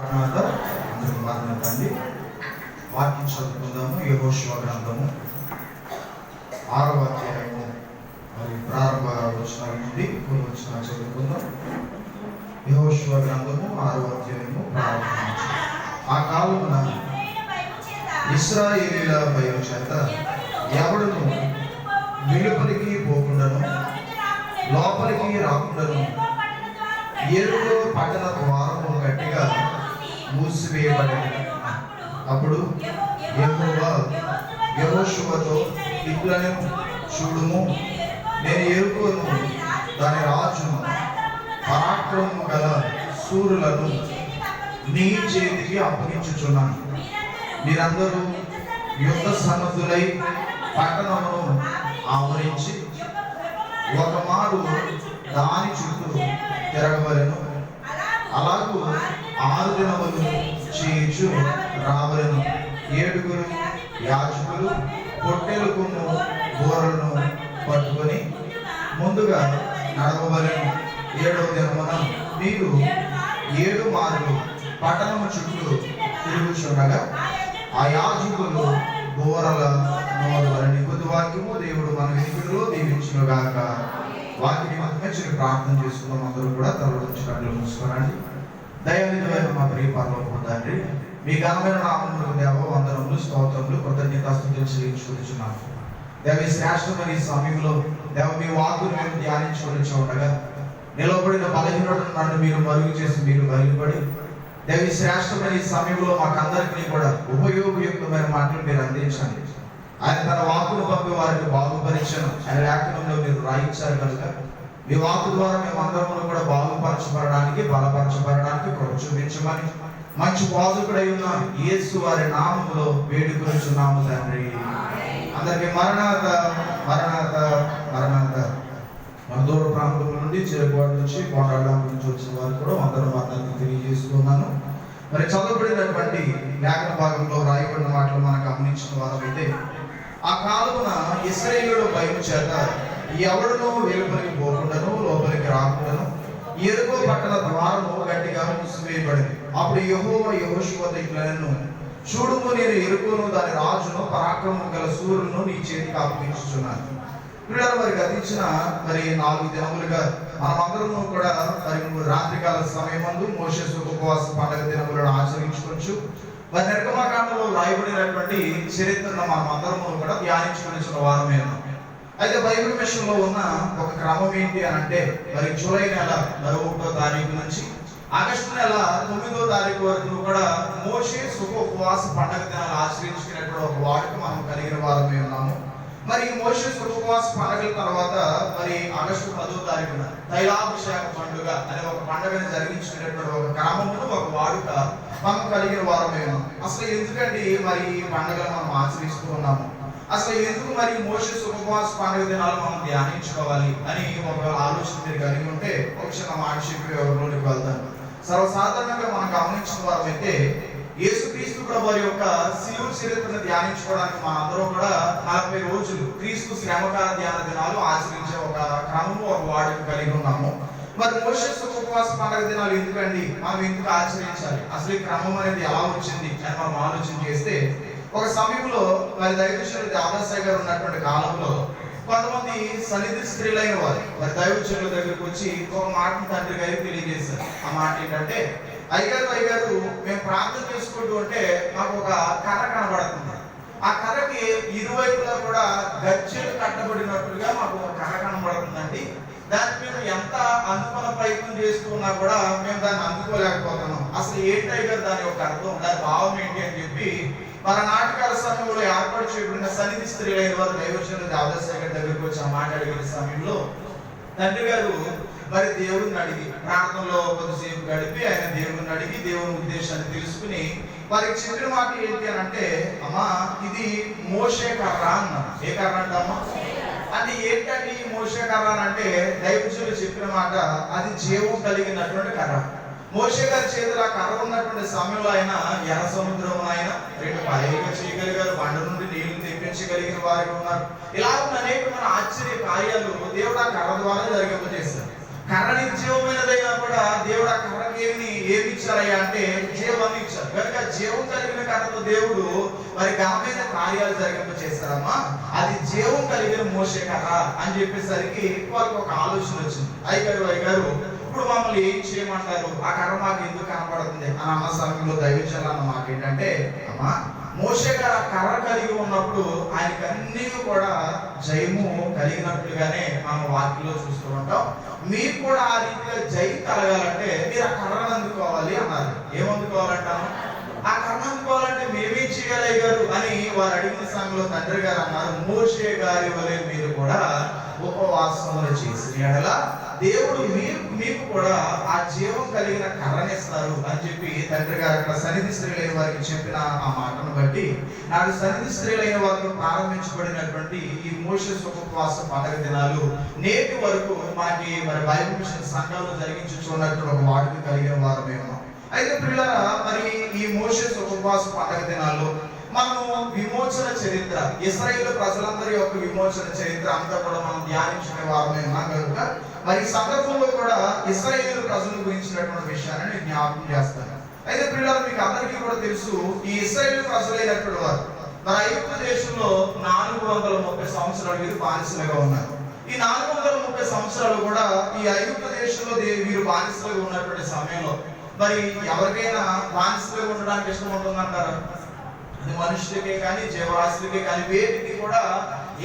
అందరికీ వాక్యం చదువుకుందాము. యెహోషువ గ్రంథము 6వ అధ్యాయము మరి ప్రారంభ వచనాల నుండి కొన్ని వచనాలు చదువుకుందాం. యెహోషువ గ్రంథము 6వ అధ్యాయము ప్రారంభ. ఆ కాలమున ఇశ్రాయేలీయుల భయం చేత ఎవడును వెలుపలికి పోకుండాను లోపలికి రాకుండాను యెరికో పట్టణ ద్వారము గట్టిగా మూసివేయబడింది. అప్పుడు యెహోవా యెహోషువతో ఇట్లనె చూడుము, నేను యెరికోను దాని రాజును పరాక్రమము గల శూరులను నీ చేతికి అప్పగించుచున్నాను. మీరందరూ యుద్ధ సన్నద్ధులై పట్టణమును ఆవరించి ఒక మారు దాని చుట్టూ తిరగవలెను. అలాగూ 6 దినములు చేయించు రావలను. 7 యాజకులు పొట్టేలు కొమ్ము బోరలను పట్టుకొని ముందుగా నడవవలెను. 7వ దినమున మీరు 7 మార్లు పట్టణము చుట్టూ తిరుగుచుండగా ఆ యాజకులు బోరల మోదవలని. కొద్ది వాక్యము దేవుడు మన వినికిడిలో దీవించును గాక. వాక్యం మంచి ప్రార్థన చేసుకున్నాం. అందరూ కూడా తలవంచుకొని మూసుకోనండి. దయానిధమైన మా ప్రియ పరలోకపు తండ్రి, మీ ఘనమైన నామమునకు దేవ వందనములు స్తోత్రములు కృతజ్ఞతాస్తుతులు చెల్లించుకొనుచున్నాను. దేవ ఈ శ్రేష్టమైన ఈ సమయంలో దేవ మీ వాక్కును మేము ధ్యానించుకొని ఉండగా నిలబడిన బలహీనులను నన్ను మీరు మరుగు చేసి మీరు బయలుపడి దేవ ఈ శ్రేష్టమైన ఈ సమయంలో మాకందరికీ కూడా ఉపయోగయుక్తమైన మాటలు మీరు అందించండి. ఆయన తన వాక్కును పంపి వారిని బాగుపరిచాను. ఆయన లేఖనంలో మీరు రాయించారు కనుక మీ వాక్కు ద్వారా మేము అందరము కూడా బాగుపరచబడడానికి బలపరచబడడానికి కృప చూపించమని మంచి బోధకుడై ఉన్న యేసు వారి నామములో వేడుకొనుచున్నాము తండ్రి. అందరికి మరణాత మరణాత మరణాత. మన దూర ప్రాంతం నుండి చిరగోడ నుంచి కోటాడ నుంచి వచ్చిన వారు కూడా అందరూ మరణాన్ని తెలియజేస్తున్నాను. మరి చదవబడినటువంటి లేఖన భాగంలో రాయబడిన మాటలు మనం గమనించిన వారైతే, ఆ కాలమున ఇశ్రాయేలీయుల భయం చేత ఎవడునో వెలుపలికి పోకుండాను లోపలికి రాకుండాను యెరికో పట్టణ ద్వారము గట్టిగా మూసివేయబడింది. అప్పుడు యెహోవా యెహోషువతో ఇట్లనెను, చూడుము, నేను యెరికోను దాని రాజును పరాక్రమము గల శూరులను నీ చేతికి అప్పగించుచున్నాను. పిల్లలు మరి గతించిన 4 దినములుగా మనమందరము కూడా మరి రాత్రికాల సమయమందు మోషే ఉపవాస పండుగ దినములను ఆచరించుకోవచ్చు. మరి నిర్గమకాండలో రాయబడినటువంటి చరిత్రను మనమందరము కూడా ధ్యానించుకుని వారమే. అయితే బైబిల్ మిషన్లో ఉన్న ఒక క్రమం ఏంటి అని అంటే, మరి జూలై నెల 1వ తారీఖు నుంచి ఆగస్టు నెల 9వ తారీఖు వరకు కూడా మోషే ఉపవాస పండుగ దినాలు ఆచరించుకునేటువంటి ఒక వాడుక మనం కలిగిన వారమే ఉన్నాము. మరి మోషే ఉపవాస పండుగల తర్వాత మరి ఆగస్టు 10వ తారీఖున తైలాభిషేక పండుగ అనే ఒక పండుగను జరిగించుకునేటువంటి ఒక క్రమమును ఒక వాడుక మనం కలిగిన వారమే ఉన్నాం. అసలు ఎందుకండి మరి ఈ పండుగను మనం ఆచరిస్తూ ఉన్నాము? అసలు ఎందుకు మరి మోషే ఉపవాస పండుగ దినాలు మనం ధ్యానించుకోవాలి అని ఒకవేళ ఆలోచన మీరు కలిగి ఉంటే ఒక చిన్న మాట చెప్పి ఎవరిలోనికి వెళ్తాను. సర్వసాధారణంగా మనం గమనించిన వారైతే యేసుక్రీస్తు ప్రభు యొక్క శిలువ చరిత్రను ధ్యానించుకోవడానికి మనందరం కూడా 40 రోజులు క్రీస్తు శ్రమకాల ధ్యాన దినాలు ఆచరించే ఒక క్రమము ఒక వాడుక కలిగి ఉన్నాము. మరి మోషే ఉపవాస పండుగ దినాలు ఎందుకండి, మనం ఎందుకు ఆచరించాలి, అసలు ఈ క్రమం అనేది ఎలా వచ్చింది అని మనం ఆలోచన చేస్తే, ఒక సమయంలో మరి దైవజనుడు దేవదాసయ్య గారు ఉన్నటువంటి కాలంలో కొంతమంది సన్నిధి స్త్రీలైన వారు మరి దైవజనుల దగ్గరికి వచ్చి ఒక మాటను తండ్రి గారికి తెలియజేశారు. ఆ మాట ఏంటంటే, అయ్యగారు మేము ప్రార్థన చేసుకుంటూ ఉంటే మాకు ఒక కర్ర కనబడుతుంది. ఆ కర్రకి ఇరువైపులా కూడా గజ్జెలు కట్టబడినట్టుగా మాకు ఒక కర్ర కనబడుతుందండి. దానికి మేము ఎంత అనుకున్న ప్రయత్నం చేస్తున్నా కూడా మేము దాన్ని అందుకోలేకపోతున్నాం. అసలు ఏంటయ్యారు దాని యొక్క అర్థం, దాని భావం ఏంటి అని చెప్పి మన నాటకాల సమయంలో ఏర్పాటు చేయబడిన సన్నిధి స్త్రీలైన వారు దైవజనుడు దేవదాసయ్య గారి దగ్గరికి వచ్చి ఆ మాట అడిగిన సమయంలో తండ్రి గారు మరి దేవుడిని అడిగి ప్రార్థనలో కొద్దిసేపు గడిపి ఆయన దేవుడిని అడిగి దేవుని ఉద్దేశాన్ని తెలుసుకుని వారికి చెప్పిన మాట ఏంటి అని అంటే, అమ్మా ఇది మోషే కర్ర అన్నారు. ఏ కర్ర అంటామా అంటే ఏంటంటే ఈ మోషే కర్ర అంటే దైవజనుడు చెప్పిన మాట, అది జీవం కలిగినటువంటి కర్ర. మోషే గారి చేతులు ఆ కర్ర ఉన్నటువంటి సమయంలో ఆయన ఎర్ర సముద్రం ఆయన 2 పాయలుగా చేయగలిగారు. బండ నుండి నీళ్లు తెప్పించగలిగిన వారు ఉన్నారు. ఇలా ఉన్న అనేకమైన ఆశ్చర్య కార్యాలు దేవుడు ఆ కర్ర ద్వారా జరిగింపజేశారు. కర్ర నిర్జీవమైనదైనా కూడా దేవుడు ఆ కర్రకి ఏమి ఇచ్చారయ్యా అంటే జీవాన్ని ఇచ్చారు. కనుక జీవం కలిగిన కర్రతో దేవుడు మరి ఘనమైన కార్యాలు జరిగింప చేస్తారమ్మా. అది జీవం కలిగిన మోషే కర్ర అని చెప్పేసరికి వాళ్ళకి ఒక ఆలోచన వచ్చింది. అయ్యగారు ఇప్పుడు మమ్మల్ని ఏం చేయమంటారు, ఆ కర్ర మాకు ఎందుకు కనపడుతుంది అని అన్న సమయంలో దైవజనులు అన్న మాట ఏంటంటే, అమ్మా మోషే గారు ఆ కర్ర కలిగి ఉన్నప్పుడు ఆయనకి అన్ని కూడా జయము కలిగినట్లుగానే మనం వాక్యంలో చూస్తూ ఉంటాం. మీకు కూడా ఆ రీతిగా జయం కలగాలంటే మీరు ఆ కర్రను అందుకోవాలి అన్నారు. ఏమందుకోవాలంటాను? ఆ కర్ర అందుకోవాలంటే మేమేం చేయాలి అయ్యారు అని వారు అడిగిన సమయంలో తండ్రి గారు అన్నారు, మోషే గారి వలె మీరు కూడా ఉపవాసములు చేసిన యెడల దేవుడు మీకు కూడా ఆ జీవం కలిగిన కర్రనిస్తారు అని చెప్పి తండ్రి గారు అక్కడ సన్నిధి స్త్రీలైన వారికి చెప్పిన ఆ మాటను బట్టి నాడు సన్నిధి స్త్రీలైన వారికి ప్రారంభించబడినటువంటి ఈ మోషే ఉపవాస పండుగ దినాలు నేటి వరకు మనకి మరి బైబిల్ మిషన్ సంఘంలో జరిగించుచున్నట్టు ఒక వాడుక కలిగిన వారు మేము. అయితే పిల్లల మరి ఈ మోషే ఉపవాస పండుగ దినాల్లో మనము విమోచన చరిత్ర, ఇశ్రాయేలు ప్రజలందరి యొక్క విమోచన చరిత్ర అంతా కూడా మనం ధ్యానించిన వారమే ఉన్నాం కనుక మరి ఈ సందర్భంలో కూడా ఇశ్రాయేలు ప్రజల గురించినటువంటి విషయాన్ని నేను జ్ఞాపకం చేస్తాను. అయితే పిల్లలు మీకు అందరికీ కూడా తెలుసు, ఈ ఇశ్రాయేలు ప్రజలైనటువంటి వారు మన ఐగుప్తు దేశంలో 430 సంవత్సరాలు వీరు బానిసలుగా ఉన్నారు. ఈ 430 సంవత్సరాలు కూడా ఈ ఐగుప్తు దేశంలో వీరు బానిసలుగా ఉన్నటువంటి సమయంలో మరి ఎవరికైనా బానిసలుగా ఉండడానికి ఇష్టం ఉంటుందంటారా? అది మనుషులకే కానీ జీవరాశులకే కానీ వేటికి కూడా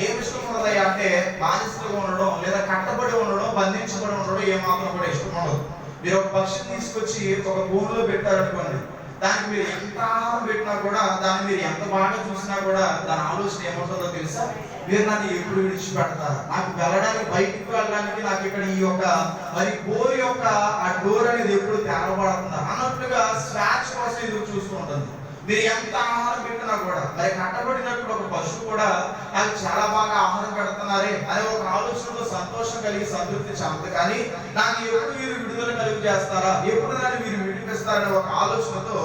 ఏమి ఇష్టం ఉండదయ్యా అంటే బానిసలుగా ఉండడం లేదా కట్టబడి ఉండడం, బంధించబడి ఉండడం ఏమాత్రం కూడా ఇష్టం ఉండదు. మీరు ఒక పక్షిని తీసుకొచ్చి ఒక భూమిలో పెట్టారనుకోండి, దానికి మీరు ఎంత ఆహారం పెట్టినా కూడా, దాన్ని మీరు ఎంత బాగా చూసినా కూడా దాని ఆలోచన ఏముంటుందో తెలుసా? మీరు నన్ను ఎప్పుడు విడిచిపెడతారా, నాకు వెళ్ళడానికి బయటికి వెళ్ళడానికి నాకు ఇక్కడ ఈ యొక్క మరి బోర్ యొక్క ఆ డోర్ అనేది ఎప్పుడు తెరవబడుతుందా అన్నట్లుగా స్వాచ్ కోసం ఎదురు చూస్తూ ఉంటుంది. మీరు ఎంత ఆహారం పెట్టినా కూడా మరి కట్టబడినప్పుడు ఒక పశువు కూడా నాకు చాలా బాగా ఆహారం పెడుతున్నారే అనే ఒక ఆలోచనతో సంతోషం కలిగి సంతృప్తి చెందదు. కానీ నాకు ఎప్పుడు మీరు విడుదల కలిగి చేస్తారా, ఎప్పుడు నన్ను మీరు విడిపిస్తారనే ఒక ఆలోచనతో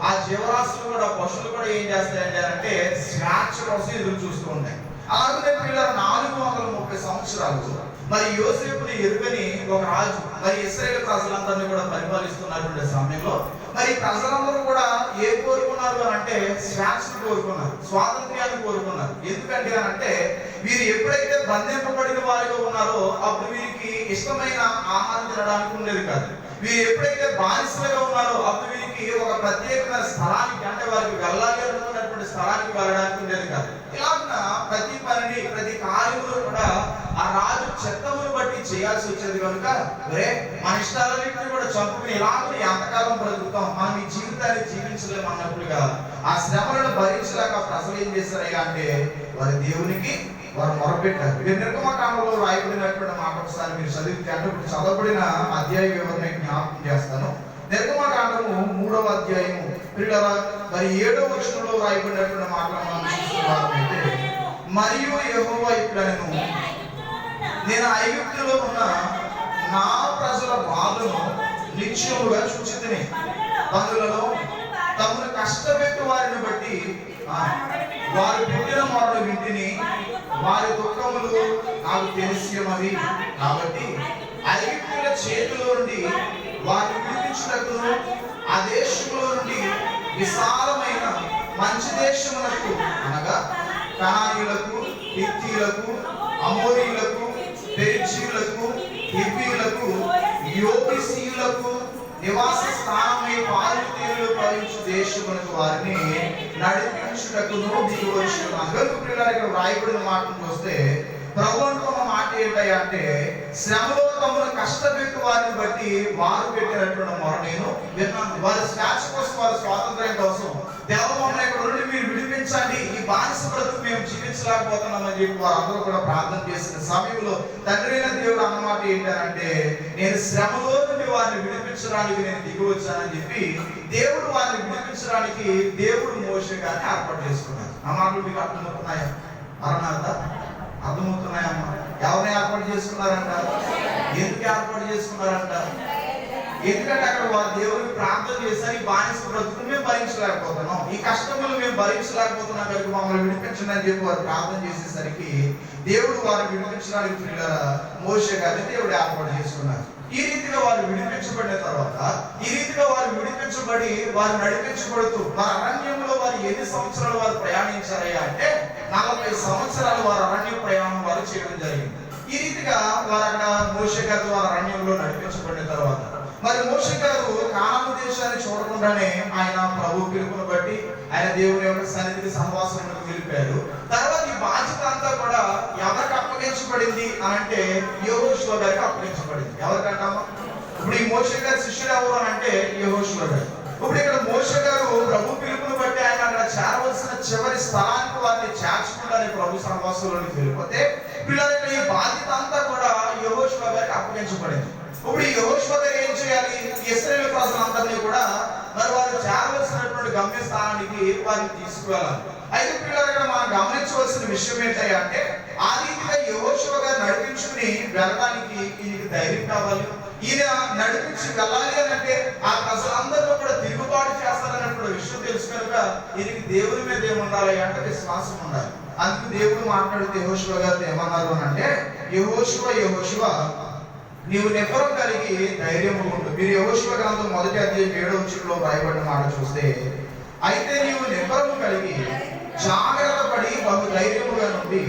ఆ జీవరాశులు కూడా పశువులు కూడా ఏం చేస్తాయంటే అంటే స్వేచ్ఛ కోసం ఎదురు చూస్తూ ఉంటాయి. అలాగే పిల్లలు 430 సంవత్సరాలు మరి యోసేపుని ఎరుగని ఒక రాజు మరి ఇశ్రాయేలు ప్రజలందరినీ కూడా పరిపాలిస్తున్నటువంటి సమయంలో మరి ప్రజలందరూ కూడా ఏ కోరుకున్నారు అని అంటే స్వేచ్ఛను కోరుకున్నారు, స్వాతంత్ర్యాన్ని కోరుకున్నారు. ఎందుకంటే అంటే వీరు ఎప్పుడైతే బంధింపబడిన వారిగా ఉన్నారో అప్పుడు వీరికి ఇష్టమైన ఆహారం తినడానికి ఉండేది కాదు. వీరు ఎప్పుడైతే బానిసలుగా ఉన్నారో అప్పుడు వీరికి ఒక ప్రత్యేకమైన స్థలానికి అంటే వారికి వెళ్ళాలి అనుకున్నటువంటి స్థలానికి వెళ్ళడానికి ఉండేది కాదు. ఇలాగా ప్రతి పనిని ప్రతి కార్యములు కూడా ఆ రాజు చిత్తమును బట్టి చేయాల్సి వచ్చేది కనుక మన ఇష్టాలన్నింటినీ కూడా చంపుకుని ఇలాగ ఎంతకాలం బ్రతుకుతాం, మనం ఈ జీవితాన్ని జీవించలేము అన్నట్లుగా ఆ శ్రమలను భరించలేక ప్రజలు ఏం చేశారయ్యా అంటే వారి దేవునికి వారు మొరపెట్టారు. మీరు నిర్గమకాండంలో రాయబడినటువంటి మాట ఒకసారి మీరు చదివితే అంటే ఇప్పుడు చదవబడిన అధ్యాయ వివరణ జ్ఞాపకం చేస్తాను. నిర్గమకాండము 3వ అధ్యాయము మరి 7వ వచనంలో రాయబడినటువంటి మాటలను మనం చూస్తున్నట్లయితే, మరియు యెహోవా ఇట్లనెను, నేను ఐగుప్తులో ఉన్న నా ప్రజల బాధను నిశ్చయముగా చూచితిని. పనులలో తమను కష్టపెట్టు వారిని బట్టి వారు పెట్టిన మాటలు వింటిని, వారి దుఃఖములు నాకు తెలిసినవి. కాబట్టి ఐగుప్తుల చేతిలో నుండి వారిని విడిపించుటకును ఆ దేశంలో నుండి విశాలమైన మంచి దేశములకు అనగా కనానీయులకు, హిత్తీయులకు, అమోరీయులకు, పెరిజ్జీయులకు, హివ్వీయులకు, యెబూసీయులకు నివాస స్థానమై పారుతీరులు ప్రవహించు దేశములకు వారిని నడిపించుటకును దిగివచ్చున్నాను. ఇక్కడ వ్రాయబడిన మాటను చూస్తే ప్రభు అంటున్న మాట ఏంటంటే శ్రమలో తమను కష్టపెట్టు వారిని బట్టి వారు పెట్టినటువంటి మొర నేను విన్నాను. వారి స్వేచ్ఛ కోసం, వారి స్వాతంత్ర్యం కోసం దేవమమ్మల్ని ఇక్కడ నుండి మీరు విడిపించండి, ఈ బానిస బ్రతుకు మేము జీవించలేకపోతున్నామని చెప్పి వారందరూ కూడా ప్రార్థన చేసిన సమయంలో తండ్రి అయిన దేవుడు అన్నమాట ఏంటంటే నేను శ్రమలో నుండి వారిని విడిపించడానికి నేను దిగి వచ్చానని చెప్పి దేవుడు వారిని విడిపించడానికి దేవుడు మోషే గారిని ఏర్పాటు చేసుకున్నారు. ఆ మాటలు మీకు అర్థమవుతున్నాయా? అరణాథ అర్థమవుతున్నాయమ్మా? ఎవరిని ఏర్పాటు చేసుకున్నారంట? ఎందుకు ఏర్పాటు చేసుకున్నారంట? ఎందుకంటే అక్కడ వారు దేవుడికి ప్రార్థన చేశారు, ఈ బానిస బ్రతుకుని మేము భరించలేకపోతున్నాం, ఈ కష్టములు మేము భరించలేకపోతున్నాం కనుక మమ్మల్ని విడిపించండి అని చెప్పి వారు ప్రార్థన చేసేసరికి దేవుడు వారిని విడిపించడానికి మోషే గారిని దేవుడు ఏర్పాటు చేసుకున్నారు. ఈ రీతిగా వారు విడిపించబడిన తర్వాత, ఈ రీతిగా వారు విడిపించబడి వారు నడిపించబడుతూ వారు అరణ్యంలో వారు ఎన్ని సంవత్సరాలు వారు ప్రయాణించారయ్యా అంటే 40 సంవత్సరాలు వారు అరణ్య ప్రయాణం వారు చేయడం జరిగింది. ఈ రీతిగా వారు అక్కడ మోషే గారు వారు అరణ్యంలో నడిపించబడిన తర్వాత మరి మోషే గారు కానాను దేశాన్ని చూడకుండానే ఆయన ప్రభు పిలుపును బట్టి ఆయన దేవుని యొక్క సన్నిధికి సహవాసంలోకి వెళ్ళిపోయారు. తర్వాత ఈ బాధ్యత అంతా కూడా ఎవరికి అప్పగించబడింది అని అంటే యెహోషువ గారికి అప్పగించబడింది. ఎవరికంటామా? ఇప్పుడు ఈ మోషే గారి శిష్యుడు ఎవరు అని అంటే యెహోషువ గారు. ఇప్పుడు ఇక్కడ మోషే గారు ప్రభు పిలుపును బట్టి ఆయన అక్కడ చేరవలసిన చివరి స్థలానికి వారిని చేర్చుకుంటారని ప్రభు సహవాసంలోకి వెళ్ళిపోతే పిల్లలకి ఈ బాధ్యత అంతా కూడా యెహోషువ గారికి అప్పగించబడింది. ఇప్పుడు ఈ యెహోషువ గారు ఏం చేయాలి? ఇశ్రాయేలు ప్రజలందరినీ కూడా మరి వారు చేరవలసినటువంటి గమ్యస్థానానికి వారిని తీసుకువెళ్ళాలి. అయితే పిల్లలు ఇక్కడ మనం గమనించవలసిన విషయం ఏంటంటే ఆ రీతిగా యెహోషువ గారు నడిపించుకుని వెళ్ళడానికి ఈయనకి ధైర్యం కావాలి. ఈయన నడిపించి వెళ్ళాలి అని అంటే ఆ ప్రజలందరూ కూడా తిరుగుబాటు చేస్తారన్నటువంటి విషయం తెలుసు కనుక ఈయనకి దేవుని మీద ఏముండాలి అంటే విశ్వాసం ఉండాలి. అందుకు దేవుడు మాట్లాడితే యెహోషువ గారు ఏమన్నారు అని అంటే యెహోషువ నీవు నిబ్బరం కలిగి ధైర్యము ఉండు. మీరు యెహోషువ గ్రంథం 1వ అధ్యాయం 7వ వచనంలో రాయబడిన మాట చూస్తే అయితే నీవు నిబ్బరము కలిగి జాగ్రత్త పడి బహు ధైర్యముగా నుండి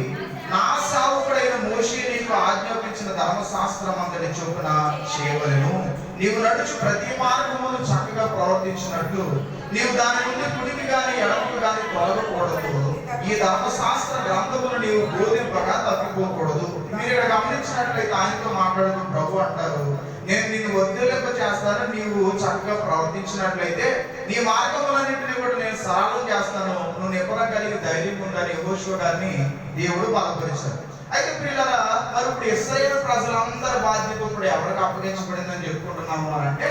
నా సేవకుడైన మోషే నీకు ఆజ్ఞాపించిన ధర్మశాస్త్రం అంతటి చొప్పున చేయవలెను. నీవు నడుచు ప్రతి మార్గమును చక్కగా ప్రవర్తించినట్లు నీవు దాని నుండి కుడికి గాని ఎడమకు గాని తొలగకూడదు. ఈ ధర్మశాస్త్ర గ్రంథమును నీవు బోధింపగా తప్పిపోకూడదు. మీరు ఇక్కడ గమనించినట్లయితే ఆయనతో మాట్లాడుతూ ప్రభు అంటారు, నేను నిన్ను వర్ధిల్లింప చేస్తాను, నీవు చక్కగా ప్రవర్తించినట్లయితే నీ మార్గములన్నింటినీ కూడా నేను సరళం చేస్తాను, నువ్వు నిబ్బరం కలిగి ధైర్యం ఉండాలి. యెహోషువ గారిని దేవుడు బలపరిచారు. అయితే పిల్లరా మరి ఇప్పుడు ఇశ్రాయేలు ప్రజలందరి బాధ్యత ఇప్పుడు ఎవరికి అప్పగించబడిందని చెప్పుకుంటున్నాము అని అంటే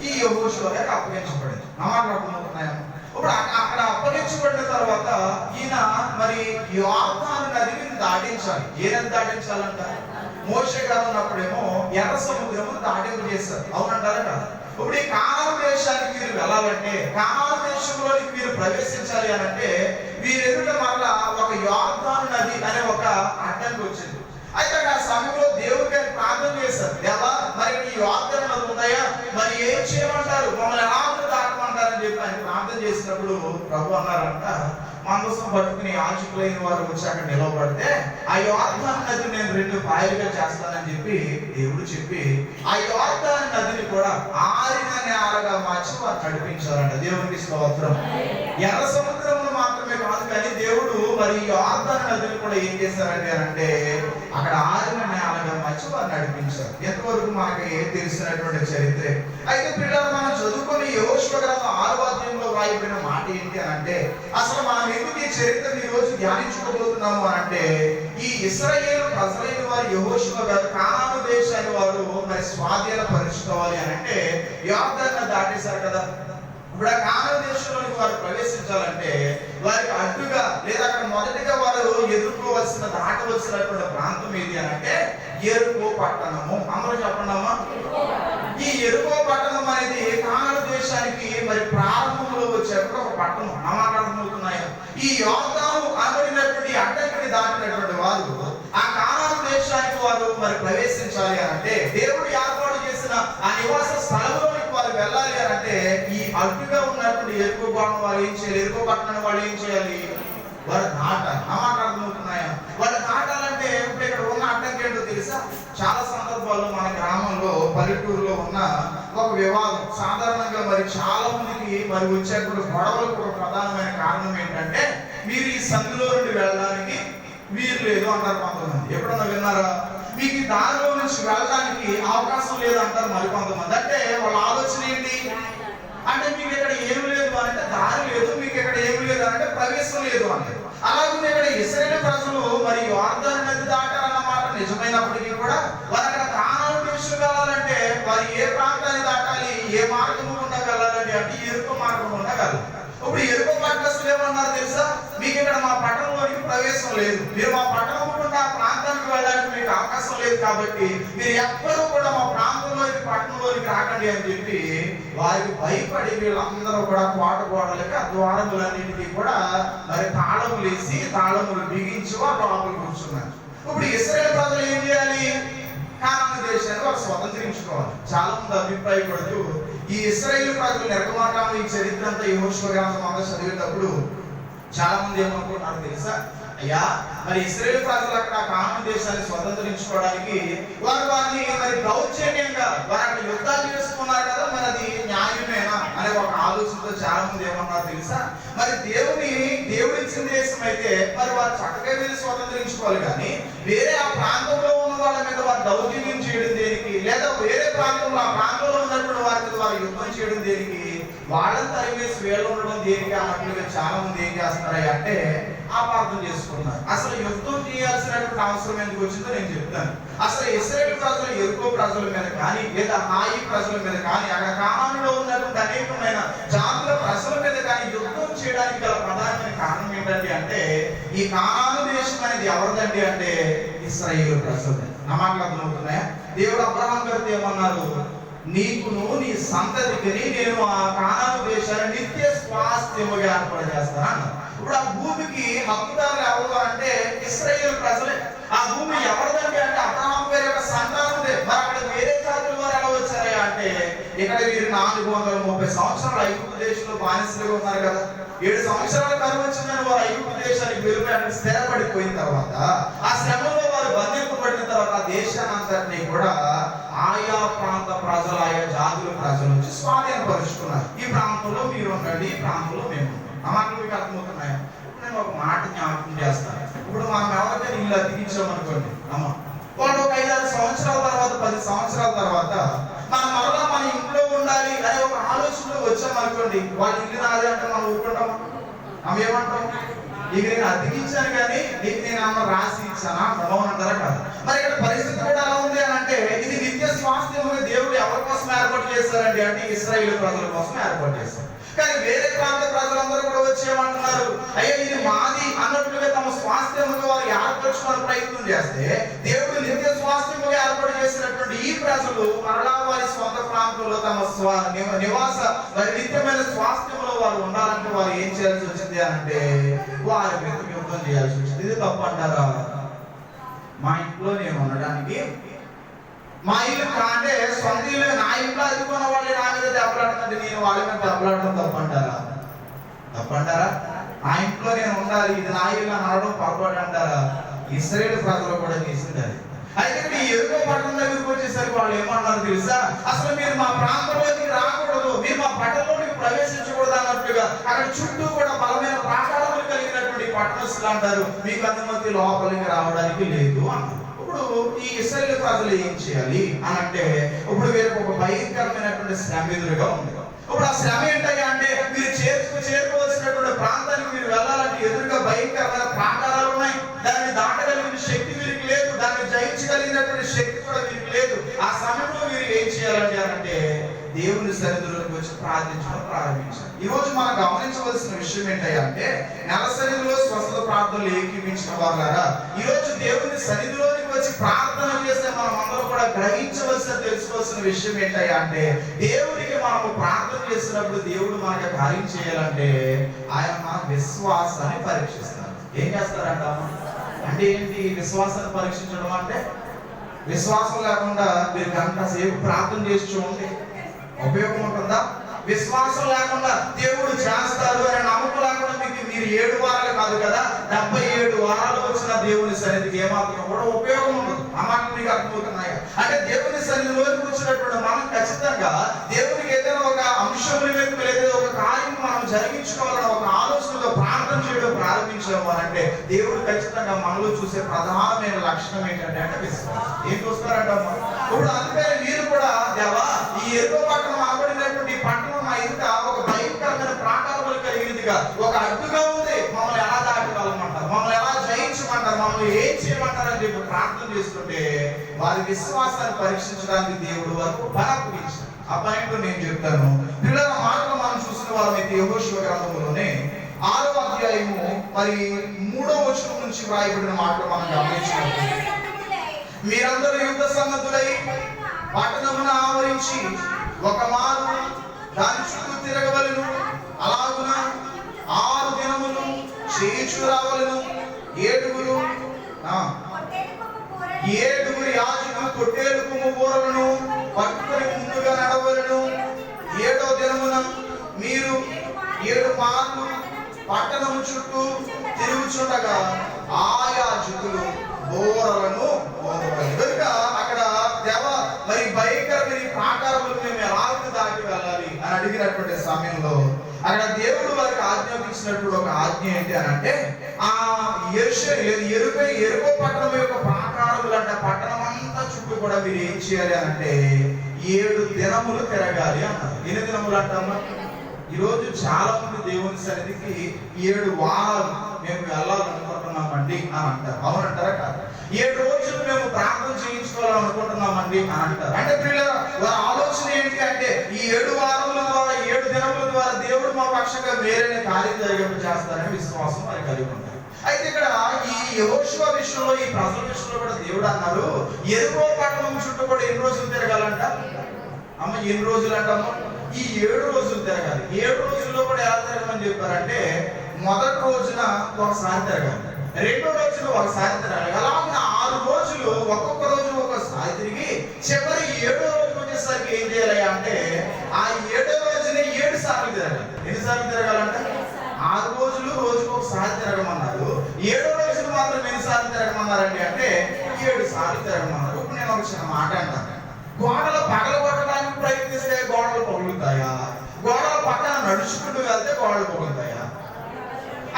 ఈ యెహోషువ గారికి అప్పగించబడింది. మాట్లాడుతున్నాము. ఇప్పుడు అక్కడ అప్పగించబడిన తర్వాత ఈయన మరి యోర్దాను నదిని దాటించాలి. ఏ నది దాటించాలంట? మోషే గారు ఉన్నప్పుడేమో ఎర్ర సముద్రము దాటింపు చేశారు. అవునంటారా కదా? ఇప్పుడు ఈ కానాను దేశానికి మీరు వెళ్ళాలంటే, కానాను దేశంలోనికి మీరు ప్రవేశించాలి అని అంటే వీరు ఎదుట మరలా ఒక యోర్దాను నది అనే ఒక అడ్డంకి వచ్చింది. అయితే ఆ సమయంలో దేవుడికి ప్రార్థన చేశారు, దేవా మరి ఈ యోర్దాను నది ఉందాయా, మరి ఏం చేయమంటారు, మమ్మల్ని ఎలా దాటమంటారని చెప్పి ఆయన ప్రార్థన చేసినప్పుడు ప్రభు అన్నారంట, మందసం పట్టుకుని ఆంక్షకులైన వారు వచ్చి అక్కడ నిలవబడితే ఆ యోర్దాను నది నేను 2 పాయలుగా చేస్తానని చెప్పి దేవుడు చెప్పి ఆ యోర్దాను నదిని కూడా ఆరిన నేలగా మార్చి వారు నడిపించారంట. దేవునికి స్తోత్రం. ఎర్ర సముద్రమును మాత్రమే కాదు కానీ దేవుడు మరి యోర్దాను నదిని కూడా ఏం చేశారంటే అంటే అక్కడ ఆరిన నేలగా మార్చి వారు నడిపించారు. ఎంతవరకు మనకి తెలిసినటువంటి చరిత్రే. అయితే పిల్లలు మనం చదువుకొని యెహోషువ గ్రంథం 6వ అధ్యాయంలో రాయబడిన మాట ఏంటి అని అంటే అసలు మనం ఎందుకు ఈ చరిత్రను ఈ రోజు ధ్యానించుకోబోతున్నాము అని అంటే ఈ ఇశ్రాయేలు ప్రజలైన వారు యెహోషువ గారు కానాను దేశాన్ని వారు మరి స్వాధీనపరుచుకోవాలి అని అంటే యోర్దాను దాటేశారు కదా. ఇప్పుడు ఆ కానాను దేశంలోకి వారు ప్రవేశించాలంటే వారికి అడ్డుగా లేదా అక్కడ మొదటిగా వారు ఎదుర్కోవలసిన దాటవలసినటువంటి ప్రాంతం ఏది అని అంటే యెరికో పట్టణము. అందరూ చెప్పండమ్మా. ఈ యెరికో పట్టణం అనేది కానాను దేశానికి మరి ప్రారంభంలో వచ్చేప్పుడు ఒక పట్టణం. అమాటమవుతున్నాయి. ఈ యోర్దాను అనబడినటువంటి అడ్డంకిని దాటినటువంటి వారు ఆ కానాను దేశానికి వారు మరి ప్రవేశించాలి అని అంటే దేవుడు ఏర్పాటు చేసిన ఆ నివాస స్థలంలోనికి వారు వెళ్ళాలి అని అంటే ఈ అడ్డుగా ఉన్నటువంటి యెరికో పట్టణం వాళ్ళు ఏం చేయాలి? యెరికో పట్టణం వాళ్ళు ఏం చేయాలి? వారు దాటాలి. అమాటమవుతున్నాయా? వాళ్ళు దాటాలంటే ఇప్పుడు ఇక్కడ ఉన్న అడ్డంకి ఏంటో తెలుసా? చాలా సందర్భాల్లో మన గ్రామంలో పల్లెటూరులో ఉన్న ఒక వివాదం సాధారణంగా మరి చాలా మందికి మరి వచ్చేటువంటి గొడవలకు ఒక ప్రధానమైన కారణం ఏంటంటే మీరు ఈ సందులో నుండి వెళ్ళడానికి వీలు లేదు అంటారు కొంతమంది. ఎప్పుడన్నా విన్నారా? మీకు ఈ దారిలో నుంచి వెళ్ళడానికి అవకాశం లేదు అంటారు మరికొంతమంది. అంటే వాళ్ళ ఆలోచన ఏంటి అంటే మీకు ఇక్కడ ఏమి లేదు అంటే దారి లేదు, మీకు ఇక్కడ ఏమి లేదు అంటే ప్రవేశం లేదు అంటే. అలాగే ఇక్కడ ఇశ్రాయేలు ప్రజలు మరి యోర్దాను నది దాటారన్నమాట నిజమైనప్పటికీ కూడా వారు అక్కడ కానాను దేశం వెళ్ళాలంటే వారు ఏ ప్రాంతాన్ని దాటాలి, ఏ మార్గం గుండా వెళ్ళాలంటే అంటే యెరికో మార్గం గుండా వెళ్ళాలి. ఇప్పుడు యెరికో పట్టణస్తులు ఏమన్నారు తెలుసా? మీకు ఇక్కడ మా పట్టణంలోనికి ప్రవేశం లేదు, మీరు మా పట్టణం గుండా ఆ ప్రాంతానికి వెళ్ళడానికి మీకు అవకాశం లేదు, కాబట్టి మీరు ఎప్పుడూ కూడా మా ప్రాంతంలోకి పట్టణంలోనికి రాకండి అని చెప్పి వారికి భయపడి వీళ్ళందరూ కూడా కోట గోడలకి ఆ ద్వారములన్నింటినీ కూడా మరి తాళములు వేసి తాళములు బిగించి వారు లోపల కూర్చున్నారు. ఇప్పుడు ఇశ్రాయేలు ప్రజలు ఏం చేయాలి? కానాను దేశాన్ని వారు స్వతంత్రించుకోవాలి. చాలా మంది అభిప్రాయపడుతూ ఈ ఇశ్రాయేలు ప్రజలు నిర్గమాకాండం ఈ చరిత్ర అంతా యెహోషువ గ్రంథం అంతా చదివేటప్పుడు చాలా మంది ఏమనుకుంటున్నారు తెలుసా, అయ్యా మరి ఇశ్రాయేలు ప్రజలు అక్కడ కానాను దేశాన్ని స్వతంత్రించుకోవడానికి వారిని మరి దౌర్జన్యంగా వారు అక్కడ యుద్ధాలు చేసుకున్నారు కదా, మరి అది న్యాయమేనా అనే ఒక ఆలోచనతో చాలా మంది ఏమన్నారు తెలుసా, మరి దేవుడిచ్చిన దేశం అయితే మరి వారు చక్కగా వెళ్ళి స్వతంత్రించుకోవాలి, కానీ వేరే ఆ ప్రాంతంలో ఉన్న వాళ్ళ మీద వారు దౌర్జన్యం చేయడం దేనికి, లేదా వేరే ప్రాంతంలో ఆ ప్రాంతంలో ఉన్నటువంటి వారి మీద వారు యుద్ధం చేయడం దేనికి, వాళ్ళని తరివేసి వేళ్ళు ఉండడం దేనికి అన్నట్లుగా చాలా మంది ఏం చేస్తున్నారు అంటే అపార్థం చేసుకున్నారు. అసలు యుద్ధం చేయాల్సినటువంటి అవసరం ఎందుకు వచ్చిందో నేను చెప్తాను. అసలు ఇశ్రాయేలు ప్రజలు ఎరుకో ప్రజల మీద కానీ లేదా హాయి ప్రజల మీద కానీ అక్కడ కానానులో ఉన్నటువంటి అనేకమైన జాతుల ప్రజల మీద కానీ యుద్ధం చేయడానికి గల ప్రధానమైన కారణం ఏంటంటే అంటే ఈ కానాను దేశం అనేది ఎవరిదండి అంటే ఇశ్రాయేలు ప్రజలది. నా మాటలు అర్థమవుతున్నాయా? దేవుడు అబ్రహాం గారితో ఏమన్నారు, నీకును నీ సంతతికి నేను ఆ కానాను దేశాన్ని నిత్య స్వాస్థ్యముగా ఏర్పాటు చేస్తాను అన్నారు. ఇప్పుడు ఆ భూమికి హక్కుదారులు ఎవరు అంటే ఇశ్రాయేలు ప్రజలే. ఆ భూమి ఎవరిదండి అంటే అబ్రహాం గారి యొక్క సంతానమే. మరి అక్కడ వేరే జాతుల వారు ఎలా వచ్చారా అంటే ఇక్కడ వీరు 430 సంవత్సరాలు ఐగుప్తు దేశంలో బానిసలుగా ఉన్నారు కదా. 7 సంవత్సరాల కరువు వచ్చిందని వారు ఐగుప్తు దేశానికి వెళ్ళిపోయి అక్కడ స్థిరపడిపోయిన తర్వాత ఆ శ్రమలో వారు బంధింపబడిన తర్వాత ఆ దేశానంతటినీ కూడా ఆయా ప్రాంత ప్రజలు ఆయా జాతుల ప్రజలు వచ్చి స్వాధీనపరుచుకున్నారు. ఈ ప్రాంతంలో మీరు ఉండండి, ఈ ప్రాంతంలో మేము. ఆ మాటలు మీకు అర్థమవుతున్నాయా? ఇప్పుడు నేను ఒక మాట జ్ఞాపకం చేస్తాను. ఇప్పుడు మనం ఎవరికైనా ఇల్లు అతికించామనుకోండి, వాళ్ళు ఒక 5-6 సంవత్సరాల తర్వాత 10 సంవత్సరాల తర్వాత మనం మరలా మన ఇంట్లో ఉండాలి అనే ఒక ఆలోచనలో వచ్చామనుకోండి, వాళ్ళు ఇల్లు నాదే అంటే మనం ఊరుకుంటాం. ఆమె ఏమంటాం, ఇక నేను అతికించాను కానీ నీకు నేను అమ్మ రాసి ఇచ్చానా అంటారా కాదు. మరి ఇక్కడ పరిస్థితి కూడా ఎలా ఉంది అని అంటే ఇది నిత్య స్వాస్థ్యముగా దేవుడు ఎవరి కోసం ఏర్పాటు చేశారండి అంటే ఇశ్రాయేలు ప్రజల కోసం ఏర్పాటు చేశారు. కానీ వేరే ప్రాంత ప్రజలందరూ కూడా వచ్చేయమంటున్నారు, అయ్యా ఇది మాది అన్నట్లుగా తమ స్వాస్థ్యముగా వారు ఏర్పరచుకోవడానికి ప్రయత్నం చేస్తే దేవుడు నిత్య స్వాస్థ్యముగా ఏర్పాటు చేసినటువంటి ఈ ప్రజలు మరలా వారి స్వంత ప్రాంతంలో తమ నివాస వారి నిత్యమైన స్వాస్థ్యంలో వారు ఉండాలంటే వారు ఏం చేయాల్సి వచ్చింది అంటే వారి మీద యుద్ధం చేయాల్సి వచ్చింది. ఇది తప్పు అంటారా? మా ఇంట్లో నేను ఉండడానికి మా ఇల్లు అంటే సొంత ఇల్లు నా ఇంట్లో అదుకున్న వాళ్ళు నా మీద దెబ్బలాడుతుంటే నేను వాళ్ళ మీద దెబ్బలాడటం తప్పంటారా? తప్పంటారా? నా ఇంట్లో నేను ఉండాలి, ఇది నా ఇల్లు అనడం పొరపాటు అంటారా? ఇశ్రాయేలు ప్రజలు కూడా చేసింది అది. అయితే మీ ఎరుకో పట్టణం దగ్గరికి వచ్చేసరికి వాళ్ళు ఏమన్నారు తెలుసా, అసలు మీరు మా ప్రాంతంలోకి రాకూడదు, మీరు మా పట్టణంలోకి ప్రవేశించకూడదు అన్నట్టుగా అక్కడ చుట్టూ కూడా బలమైన ప్రాకారములు కలిగినటువంటి పట్టణస్తులు అంటారు, మీకు అనుమతి లోపలికి రావడానికి లేదు అన్నారు. ఇప్పుడు ఈ ఇశ్రాయేలు ప్రజలు ఏం చేయాలి అని అంటే ఇప్పుడు వీరికి ఒక భయంకరమైనటువంటి శ్రమ ఎదురుగా ఉంది. ఇప్పుడు ఆ శ్రమ ఏంటంటే అంటే మీరు చేరుకోవాల్సినటువంటి ప్రాంతానికి మీరు వెళ్ళాలంటే ఎదురుగా భయంకరమైన ప్రాకారాలు ఉన్నాయి. దాన్ని దాటగలిగిన శక్తి వీరికి లేదు, దాన్ని జయించగలిగినటువంటి శక్తి కూడా వీరికి లేదు. ఆ సమయంలో మీరు ఏం చేయాలంటే అంటే దేవుని సన్నిధిలోకి వచ్చి ప్రార్థించడం ప్రారంభించాలి. ఈ రోజు మనం గమనించవలసిన విషయం ఏంటంటే నెల సన్నిధిలో స్వస్థత ప్రార్థనలు ఏకీపించిన వారులారా, ఈ రోజు దేవుని సన్నిధిలోకి వచ్చి ప్రార్థన చేస్తే మనం అందరూ కూడా గ్రహించవలసిన తెలుసుకోవాల్సిన విషయం ఏంటంటే దేవునికి మనము ప్రార్థన చేసినప్పుడు దేవుడు మనకి కార్యం చేయాలంటే ఆయన మన విశ్వాసాన్ని పరీక్షిస్తారు. ఏం చేస్తారంట అంటే ఏంటి విశ్వాసాన్ని పరీక్షించడం అంటే? విశ్వాసం లేకుండా మీరు గంట సేపు ప్రార్థన చేసి చూడండి, ఉపయోగం ఉంటుందా? విశ్వాసం లేకుండా దేవుడు చేస్తారు అనే నమ్మకం లేకుండా మీరు 7 వారాలు కాదు కదా 77 వారాలు వచ్చిన దేవుని సన్నిధికి ఏమాత్రం కూడా ఉపయోగం ఉండదు. ఆ మాట మీకు అర్థమవుతున్నాయి అంటే దేవుని సన్నిధిలోకి వచ్చినటువంటి మనం ఖచ్చితంగా దేవునికి ఏదైనా ఒక అంశం లేదా ఒక కార్యం మనం జరిగించుకోవాలని ఒక ఆలోచనతో ప్రార్థన చేయడం ప్రారంభించాము అంటే దేవుడు ఖచ్చితంగా మనలో చూసే ప్రధానమైన లక్షణం ఏంటంటే అంటే విశ్వాసం. ఏం చూస్తారంట ఇప్పుడు అందుకని మీరు కూడా దేవా ఈ ఎరుకో పట్టణం ఆబడినటువంటి పట్టణం మా ఇంత ఒక భయంకరమైన ప్రాకారములు కలిగినదిగా ఒక అడ్డుగా ఉంది, మమ్మల్ని ఎలా దాటగలమంటారు, మమ్మల్ని ఎలా జయించమంటారు, మమ్మల్ని ఏం చేయమంటారని చెప్పి ప్రార్థన చేస్తుంటే వారి విశ్వాసాన్ని పరీక్షించడానికి దేవుడు వారికి బలపడించారు. ఆ పాయింట్ నేను చెప్తాను. పిల్లల మాటలు మనం చూసిన వారైతే యెహోషువ గ్రంథంలోనే 6వ అధ్యాయము మరి 3వ వచనం నుంచి వ్రాయబడిన మాటలు మనం గమనించినప్పుడు మీరందరూ యుద్ధ సన్నద్ధులై పట్టణమును ఆవరించి ఒక మారు దాని చుట్టూ తిరగవలను, అలాగున 6 దినములు చేయించు రావలను, 7 ఏడుగురు యాజకులు పొట్టేలు కొమ్ము బూరలను పట్టుకొని ముందుగా నడవలను. 7వ దినమున మీరు 7 మార్లు పట్టణము చుట్టూ తిరుగుచుండగా ఆ యాజకులు బూరలను కనుక అక్కడ దేవ మరి భయంకరమైన ప్రాకారములు మేము ఎలాగ దాటి వెళ్ళాలి అని అడిగినటువంటి సమయంలో అక్కడ దేవుడు వారికి ఆజ్ఞాపించినటువంటి ఒక ఆజ్ఞ ఏంటి అని అంటే, ఆ ఎరుకో పట్టణం యొక్క ప్రాకారములు అంటే పట్టణం అంతా చుట్టూ కూడా మీరు ఏం చేయాలి అని అంటే 7 దినములు తిరగాలి అన్నారు. ఎన్ని దినములు అంటామా? ఈరోజు చాలా మంది దేవుని సన్నిధికి 7 వారాలు మేము వెళ్ళాలనుకుంటున్నామండి అని అంటారు. అవునంటారా కాదు? 7 రోజులు మేము ప్రార్థన చేయించుకోవాలనుకుంటున్నామండి అని అంటారు. అంటే పిల్లల వారి ఆలోచన ఏంటి అంటే, ఈ 7 వారముల ద్వారా 7 దినముల ద్వారా దేవుడు మా పక్షంగా వేరే కార్యం జరిగింప చేస్తారని విశ్వాసం వారికి కలిగి ఉంటారు. అయితే ఇక్కడ ఈ యెహోషువ విషయంలో, ఈ ప్రజల విషయంలో కూడా దేవుడు అన్నారు, ఎరుకో పట్టణం చుట్టూ కూడా ఎన్ని రోజులు తిరగాలంట అమ్మ? ఎన్ని రోజులు అంటాము? ఈ 7 రోజులు తిరగాలి. 7 రోజుల్లో కూడా ఎలా తిరగమని చెప్పారంటే, మొదటి రోజున ఒకసారి తిరగాలి, 2వ రోజున ఒకసారి తిరగాలి, అలాగే 6 రోజులు ఒక్కొక్క రోజు ఒకసారి తిరిగి చివరి 7వ రోజు వచ్చేసరికి ఏం చేయాలి అంటే, ఆ 7వ రోజున 7 సార్లు తిరగాలి. ఎన్నిసార్లు తిరగాలంటే 6 రోజులు రోజుకు ఒకసారి తిరగమన్నారు. 7వ రోజున మాత్రం ఎన్నిసార్లు తిరగమన్నారండి అంటే 7 సార్లు తిరగమన్నారు. ఇప్పుడు నేను ఒక చిన్న మాట అంటాను. గోడలు పగలగొట్టడానికి ప్రయత్నిస్తే గోడలు పగులుతాయా? గోడల పక్కన నడుచుకుంటూ వెళ్తే గోడలు పగులుతాయా?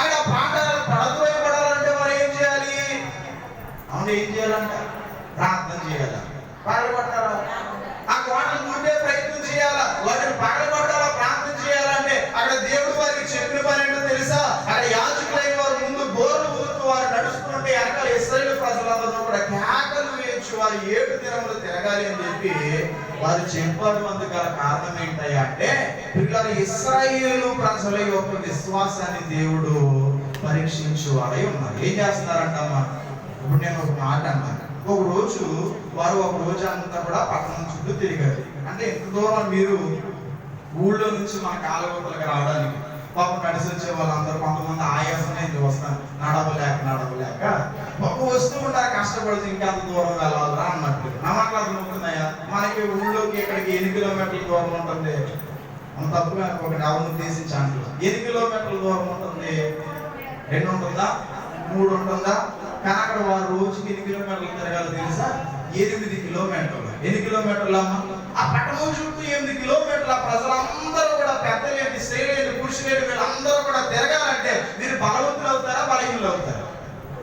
అక్కడ ప్రాంతాలను పడద్రోయబడాలంటే వారు ఏం చేయాలి? అవును, ఏం చేయాలంట? ప్రార్థన చేయాలా? పగలగొట్టాలా? ఆ గోడలు కూడే ప్రయత్నం చేయాలా? వాటిని పగలగొట్టాలా? ప్రార్థన చేయాలంటే అక్కడ దేవుడు వారికి చెప్పిన పని ఏంటో తెలుసా? అక్కడ యాజకులైన వారు ముందు బోర్లు ఊరుతూ వారు నడుస్తుంటే వెనకాల ఇశ్రాయేలు ప్రజలందరూ కూడా కేకలు వేయించి వారు 7 దినములు తిరగాలి అని చెప్పి వారు చెప్పారు. అందుకు గల కారణం ఏంటయ్యా అంటే, పిల్లలు ఇశ్రాయేలు ప్రజల యొక్క విశ్వాసాన్ని దేవుడు పరీక్షించేవాడై ఉన్నారు. ఏం చేస్తున్నారంటమ్మా? ఇప్పుడు నేను ఒక మాట అన్నాను. ఒక రోజు వారు ఒక రోజు అంతా కూడా పట్టణం చుట్టూ తిరిగారు. అంటే ఎంత దూరం మీరు ఊళ్ళో నుంచి మన కాలగొట్టలకు రావడానికి పాపం నడిచి వచ్చే వాళ్ళందరూ కొంతమంది ఆయాసమే వస్తాను, నడవలేక వస్తూ ఉంటారు, కష్టపడుతూ ఇంకా అంత దూరం వెళ్ళాలరా అన్నట్టు. నా మాటలు అర్థమవుతున్నాయా? మనకి ఊళ్ళోకి ఇక్కడికి 8 కిలోమీటర్ల దూరం ఉంటుంది. మనం తప్పుగా ఒకటి అవును ఉద్దేశించాను. 8 కిలోమీటర్ల దూరం ఉంటుంది, 2 ఉంటుందా, 3 ఉంటుందా? కానీ అక్కడ వారు రోజుకి 8 కిలోమీటర్లు తిరగాలి తెలుసా? 8 కిలోమీటర్లు. ఎన్ని కిలోమీటర్లు అమ్మా? ఆ పట్టణం చుట్టూ 8 కిలోమీటర్ల ప్రజలందరూ కూడా పెద్దలేంటి, స్త్రీలేంటి, పురుషులేంటి వీళ్ళందరూ కూడా తిరగాలంటే మీరు బలవంతులు అవుతారా, బలహీనులు అవుతారా?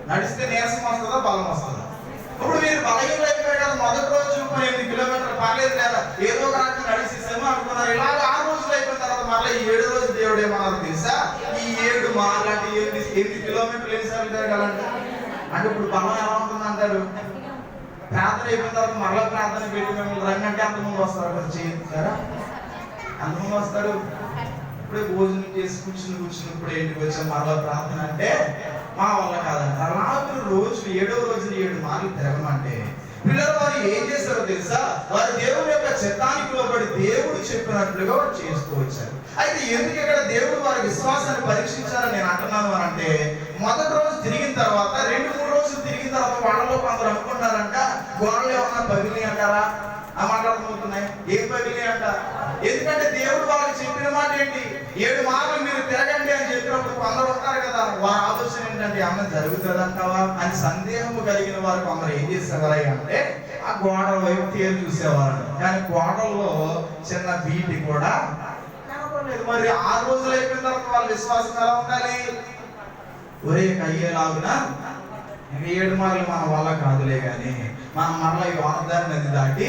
నడిస్తే నీరసం వస్తుందా, బలం వస్తుందా? ఇప్పుడు మీరు బలహీనులు అయిపోయారు కదా. మొదటి రోజు 8 కిలోమీటర్లు పర్లేదు లేదా, ఏదో ఒక రకంగా నడిచేసాము అనుకున్నారు. ఇలాగ 6 రోజులు అయిపోయిన తర్వాత మళ్ళీ 7వ రోజు దేవుడు ఏమన్నారు తెలుసా? ఈ 7 మార్లు 8 కిలోమీటర్లు ఎన్నిసార్లు తిరగాలంటే, అంటే ఇప్పుడు బలం ఎలా ఉంటుంది అంటారు? ప్రార్థన అయిపోయిన తర్వాత మరలా ప్రార్థన పెట్టి మిమ్మల్ని రండి అంటే అంతమంది వస్తారు కదా, చేస్తారా? అంతమంది వస్తారు. ఇప్పుడే భోజనం చేసి కూర్చున్నప్పుడు ఏంటికి వచ్చాం మరలా ప్రార్థన అంటే మా వల్ల కాదండి. అలాగే రోజు 7వ రోజున 7 మార్లు తిరగమంటే పిల్లలు వారు ఏం చేస్తారో తెలుసా? వారు దేవుని యొక్క చిత్తానికి లోబడి దేవుడు చెప్పినట్లుగా వారు చేస్తూ వచ్చారు. అయితే ఎందుకు ఇక్కడ దేవుడు వారి విశ్వాసాన్ని పరీక్షించాలని నేను అంటున్నాను అని అంటే, మొదటి రోజు తిరిగిన తర్వాత 2-3 రోజులు తిరిగిన తర్వాత వాళ్ళలో కొందరు అనుకున్నారంట, గోడలు ఏమన్నా పగిలి అంటారా? ఆ మాట్లాడుతున్నాయి. ఏం పగిలి అంట? ఎందుకంటే దేవుడు వాళ్ళకి చెప్పిన మాట ఏంటి? 7 మార్లు మీరు తిరగండి అని చెప్పినప్పుడు కొందరు ఉంటారు కదా, వారి ఆలోచన ఏంటంటే అమ్మ జరుగుతుందంటావా అని సందేహం కలిగిన వారు కొందరు ఏం చేసేవారు అంటే ఆ గోడల వైపు తేరు చూసేవారు. కానీ గోడల్లో చిన్న బీటి కూడా కనపడలేదు. మరి 6 రోజులు అయిపోయిన తర్వాత వాళ్ళ విశ్వాసం ఎలా ఉండాలి? ఒరే కయ్యేలాగునా 7 మార్లు మన వల్ల కాదులే కానీ మనం మరలా యోర్దాను నది దాటి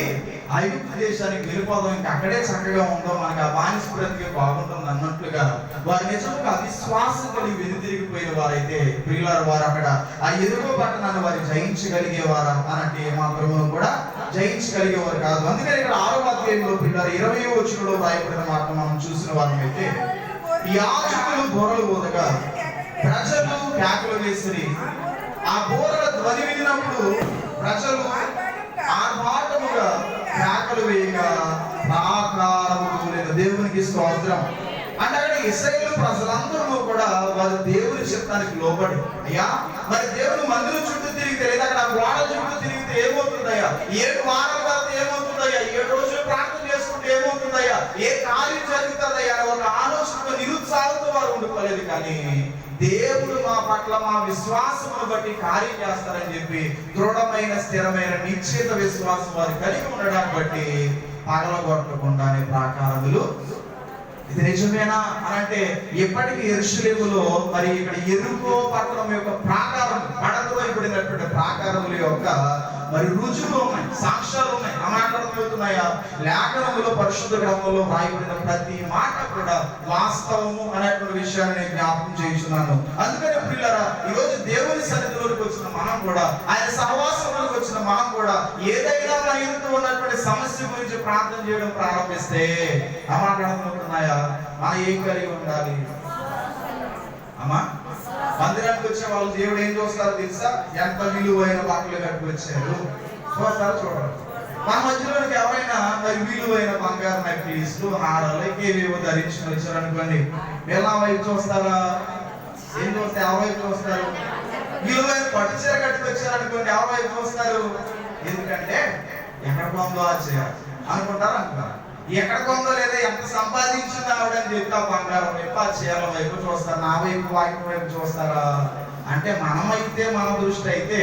ఐగుప్తు దేశానికి వెళ్ళిపోదాం, ఇంకా అక్కడే చక్కగా ఉందాం, మనకి ఆ బానిస బ్రతికే బాగుంటుంది అన్నట్లుగా వారు నిజంగా అవిశ్వాసం కలిగి వెనుతిరిగిపోయిన వారైతే ప్రియులారు వారు అక్కడ ఆ ఎరుకో పట్టణాన్ని వారు జయించగలిగేవారా అనంటే మాత్రమే కూడా జయించగలిగేవారు కాదు. అందుకని ఇక్కడ 6వ అధ్యాయంలో పిల్లలు 20వ వచనంలో రాయబడిన మాట మనం చూసిన వారమైతే, యాజకులు బోరలు ఊదగా ప్రజలు కేకలు వేసిరి. ఆ బోరల ధ్వని వినినప్పుడు ప్రజలు ఆర్భాటముగా కేకలు వేయగా ప్రాకారము కూలిన. దేవునికి స్తోత్రం. అంటే అక్కడ ఇశ్రాయేలు ప్రజలందరూ కూడా వారు దేవుని చిత్తానికి లోబడి, అయ్యా మరి దేవుని మందిరం చుట్టూ తిరిగితే లేదా అక్కడ గోడ చుట్టూ తిరిగితే ఏమవుతుందయ్యా, 7 వారాల తర్వాత ఏమవుతుందయ్యా, 7 రోజులు ప్రార్థన చేసుకుంటే ఏమవుతుందయ్యా, ఏ కార్యం జరుగుతుందయ్యా ఒక ఆలోచనతో నిరుత్సాహంతో వారు ఉండిపోలేదు. కానీ దేవుడు మా పట్ల మా విశ్వాసమును బట్టి కార్యం చేస్తారని చెప్పి దృఢమైన స్థిరమైన నిశ్చిత విశ్వాసం వారు కలిగి ఉండడాన్ని బట్టి పగలగొట్టకుండానే ప్రాకారములు. ఇది నిజమేనా అని అంటే ఎప్పటికీ యెరూషలేములో మరి ఇక్కడ యెరికో పట్టణం యొక్క ప్రాకారం పడద్రోయబడినటువంటి ప్రాకారముల యొక్క మరి రుజువులు ఉన్నాయి, సాక్ష్యాలు ఉన్నాయి. ఆ మాటలు అవుతున్నాయా? లేఖనములో పరిశుద్ధ గ్రంథంలో రాయబడిన ప్రతి మాట కూడా వాస్తవము అనేటువంటి విషయాన్ని నేను జ్ఞాపకం చేస్తున్నాను. అందుకని ప్రియులారా, ఈ రోజు దేవుని సన్నిధిలోకి వచ్చిన మనం కూడా, ఆయన సహవాసంలోకి వచ్చిన మనం కూడా ఏదైనా మన ఎదుట ఉన్నటువంటి సమస్య గురించి ప్రార్థన చేయడం ప్రారంభిస్తే ఆ మాట్లాడుతున్నాయా? మనం ఏం కలిగి ఉండాలి అమ్మా? మందిరానికి వచ్చే వాళ్ళు దేవుడు ఏం చూస్తారో తెలుసా? ఎంత విలువైన బట్టలు కట్టుకొచ్చారు చూస్తారు, చూడరు. మన మధ్యలోకి ఎవరైనా మరి విలువైన బంగారు నెక్లెస్లు, హారాలు ఏవేవో ధరించుకుని వచ్చారు అనుకోండి, ఎలా వైపు చూస్తారా? ఏం చూస్తే ఎవరి వైపు చూస్తారు? విలువైన పట్టు చీర కట్టుకొచ్చారు అనుకోండి, ఎవరి వైపు చూస్తారు? ఎందుకంటే ఎక్కడ కొందో ఆ చీర అనుకుంటారు. ఎక్కడ కొందో లేదా ఎంత సంపాదించింది ఆవిడని చెప్పి ఆ బంగారం వైపు ఆ చీరల వైపు చూస్తారు. నా వైపు వాటి వైపు చూస్తారా? అంటే మనమైతే మన దృష్టి అయితే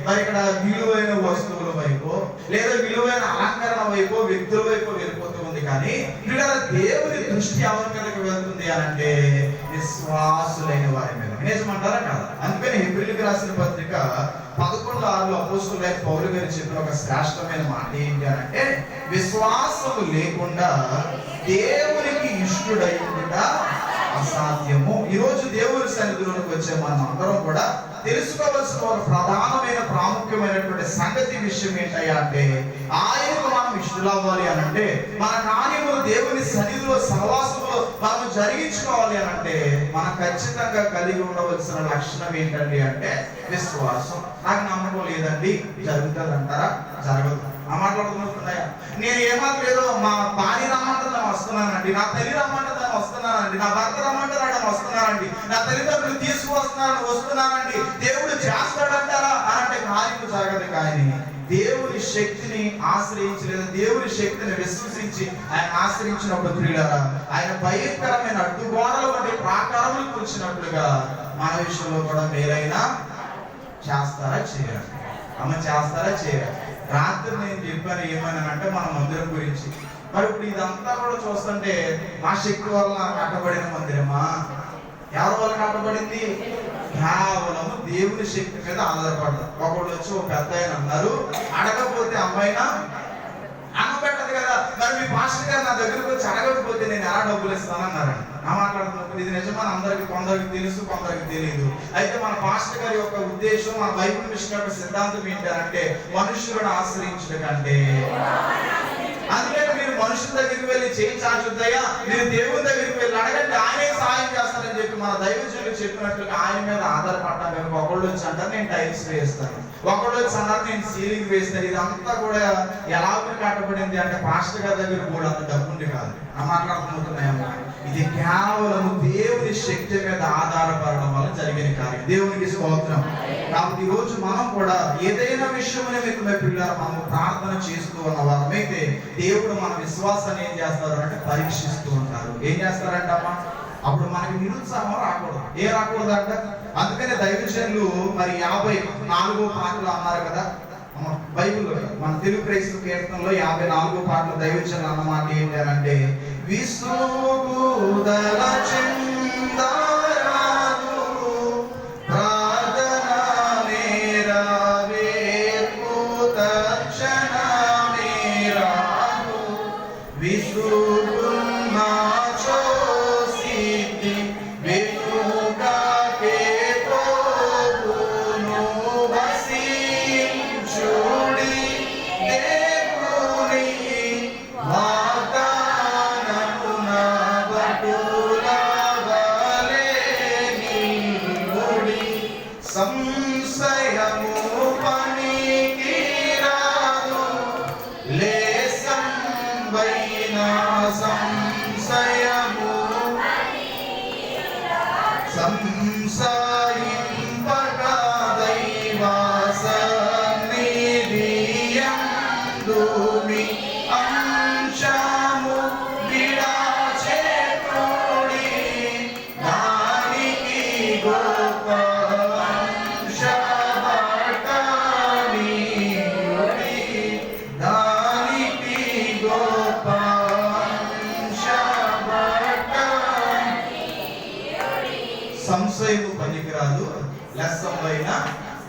మరి ఇక్కడ విలువైన వస్తువుల వైపు లేదా విలువైన అలంకరణ వైపు వ్యక్తుల వైపు వెళ్ళిపోతూ ఉంది. కానీ ఇక్కడ దేవుని దృష్టి ఎవరి మీదకి వెళ్తుంది అని అంటే విశ్వాసులైన వారి మీద. నిజమంటారా కాదు? అందుకని హెబ్రీయులకు రాసిన పత్రిక 11:6 అపోస్తలుడైన పౌలు గారు చెప్పిన ఒక శ్రేష్టమైన మాట ఏంటి అని అంటే, విశ్వాసము లేకుండా దేవునికి ఇష్టడై ఉండుట అసాధ్యము. ఈ రోజు దేవుని సన్నిధిలోకి వచ్చే మనం అందరం కూడా తెలుసుకోవాల్సిన ఒక ప్రధానమైన ప్రాముఖ్యమైనటువంటి సంగతి విషయం ఏంటయ్యా అంటే, ఆయనకు మనం ఇష్టలవ్వాలి అని అంటే, మన కార్యములు దేవుని సన్నిధిలో సహవాసంలో మనం జరిగించుకోవాలి అని అంటే మనం ఖచ్చితంగా కలిగి ఉండవలసిన లక్షణం ఏంటండి అంటే విశ్వాసం. నాకు నమ్మకం లేదండి, జరుగుతుంది అంటారా? జరగదు. ఆ మాట్లాడుతున్నాయా? నేను ఏమాత్రం లేదో మా భార్య రమ్మంటే నేను వస్తున్నానండి, నా తల్లి రమ్మంటే నేను వస్తున్నానండి, నా భర్త రమ్మంటే నేను వస్తున్నానండి, నా తల్లిదండ్రులు తీసుకువస్తున్నానని వస్తున్నానండి, దేవుడు చేస్తాడంటారా అని అంటే కార్యం జరగదు. కానీ దేవుని శక్తిని ఆశ్రయించి లేదా దేవుని శక్తిని విశ్వసించి ఆయన ఆశ్రయించినప్పుడు ప్రియులారా, ఆయన భయంకరమైన అడ్డుగోడల వంటి ప్రాకారములు కూర్చున్నట్లుగా మన విషయంలో కూడా మేలైనా చేస్తారా చేయరా? అమ్మ చేస్తారా చేయరా? రాత్రి నేను చెప్పాను ఏమన్నానంటే మన మందిరం గురించి. మరి ఇప్పుడు ఇదంతా కూడా చూస్తుంటే మా శక్తి వల్ల కట్టబడిన మందిరమా? ఎవరి వల్ల కట్టబడింది? కేవలము దేవుని శక్తి మీద ఆధారపడతారు. ఒకళ్ళు వచ్చి ఒక పెద్ద ఆయన అన్నారు, అడగకపోతే అమ్మాయినా అన్నపెట్టదు కదా. మరి మీ పాస్టర్ గారు నా దగ్గరకు వచ్చి అడగకపోతే నేను ఎలా డబ్బులు ఇస్తానన్నారండి. నా మాట్లాడుతున్నప్పుడు ఇది నిజమని అందరికి కొందరికి తెలుసు, కొందరికి తెలియదు. అయితే మన పాస్టర్ గారి యొక్క ఉద్దేశం, మన బైబిల్ మిషన్ యొక్క సిద్ధాంతం ఏంటంటే మనుషులను ఆశ్రయించడం కంటే. అందుకని మీరు మనుషుల దగ్గరికి వెళ్ళి చేయి చాచుద్దయ్యా, మీరు దేవుని దగ్గరికి వెళ్ళి అడగండి, ఆయనే సహాయం చేస్తారని చెప్పి మన దైవజనులు చెప్పినట్లుగా ఆయన మీద ఆధారపడ్డాను. కనుక ఒకళ్ళు వచ్చి అంటారు నేను టైల్స్ వేస్తాను, ఒకళ్ళు వచ్చి అన్నారు నేను సీలింగ్ వేస్తాను. ఇదంతా కూడా ఎలా కట్టబడింది అంటే పాస్టర్ గారి దగ్గర కూడా అంత డబ్బుంది కాదు. ఆ మాట్లాడుతున్నాయమ్మా, ఇది కేవలం దేవుని శక్తి మీద ఆధారపడడం వల్ల జరిగిన కార్యం. దేవునికి స్తోత్రం. కాబట్టి ఈ రోజు మనం కూడా ఏదైనా విషయం నిమిత్తమే పిల్లలు మనం ప్రార్థన చేస్తూ ఉన్న వారమైతే దేవుడు మన విశ్వాసాన్ని ఏం చేస్తారు అంటే పరీక్షిస్తూ ఉంటారు. ఏం చేస్తారంటమ్మా? అప్పుడు మనకి నిరుత్సాహం రాకూడదు. ఏ రాకూడదు అంట? అందుకనే దైవజనులు మరి 54వ పాటలు అన్నారు కదా బైబిల్లో. మన తెలుగు క్రైస్తవ కీర్తనలో 54వ పాటలు దైవజనులు అన్నమాట ఏంటి అని అంటే, విసుగుదల చెందరాదు ప్రార్థన మేరావేర్పు తక్షణమే రాదు, విసుగున్నా చోసిద్ధి వెనుకకే పోవును వసించుడి దేవుని వాగ్దానమున బటుల వలె నిలుడి, సంశయము పనికి రాదు లేసంబైన సంశయము సంశయింపగా దైవ సన్నిధియందు మీ అంశము విడాచేతుడి దానికి గొప్ప అంశబట్టనీయుడి దానికి గొప్ప సంశయము పనికిరాదు లెస్సమైన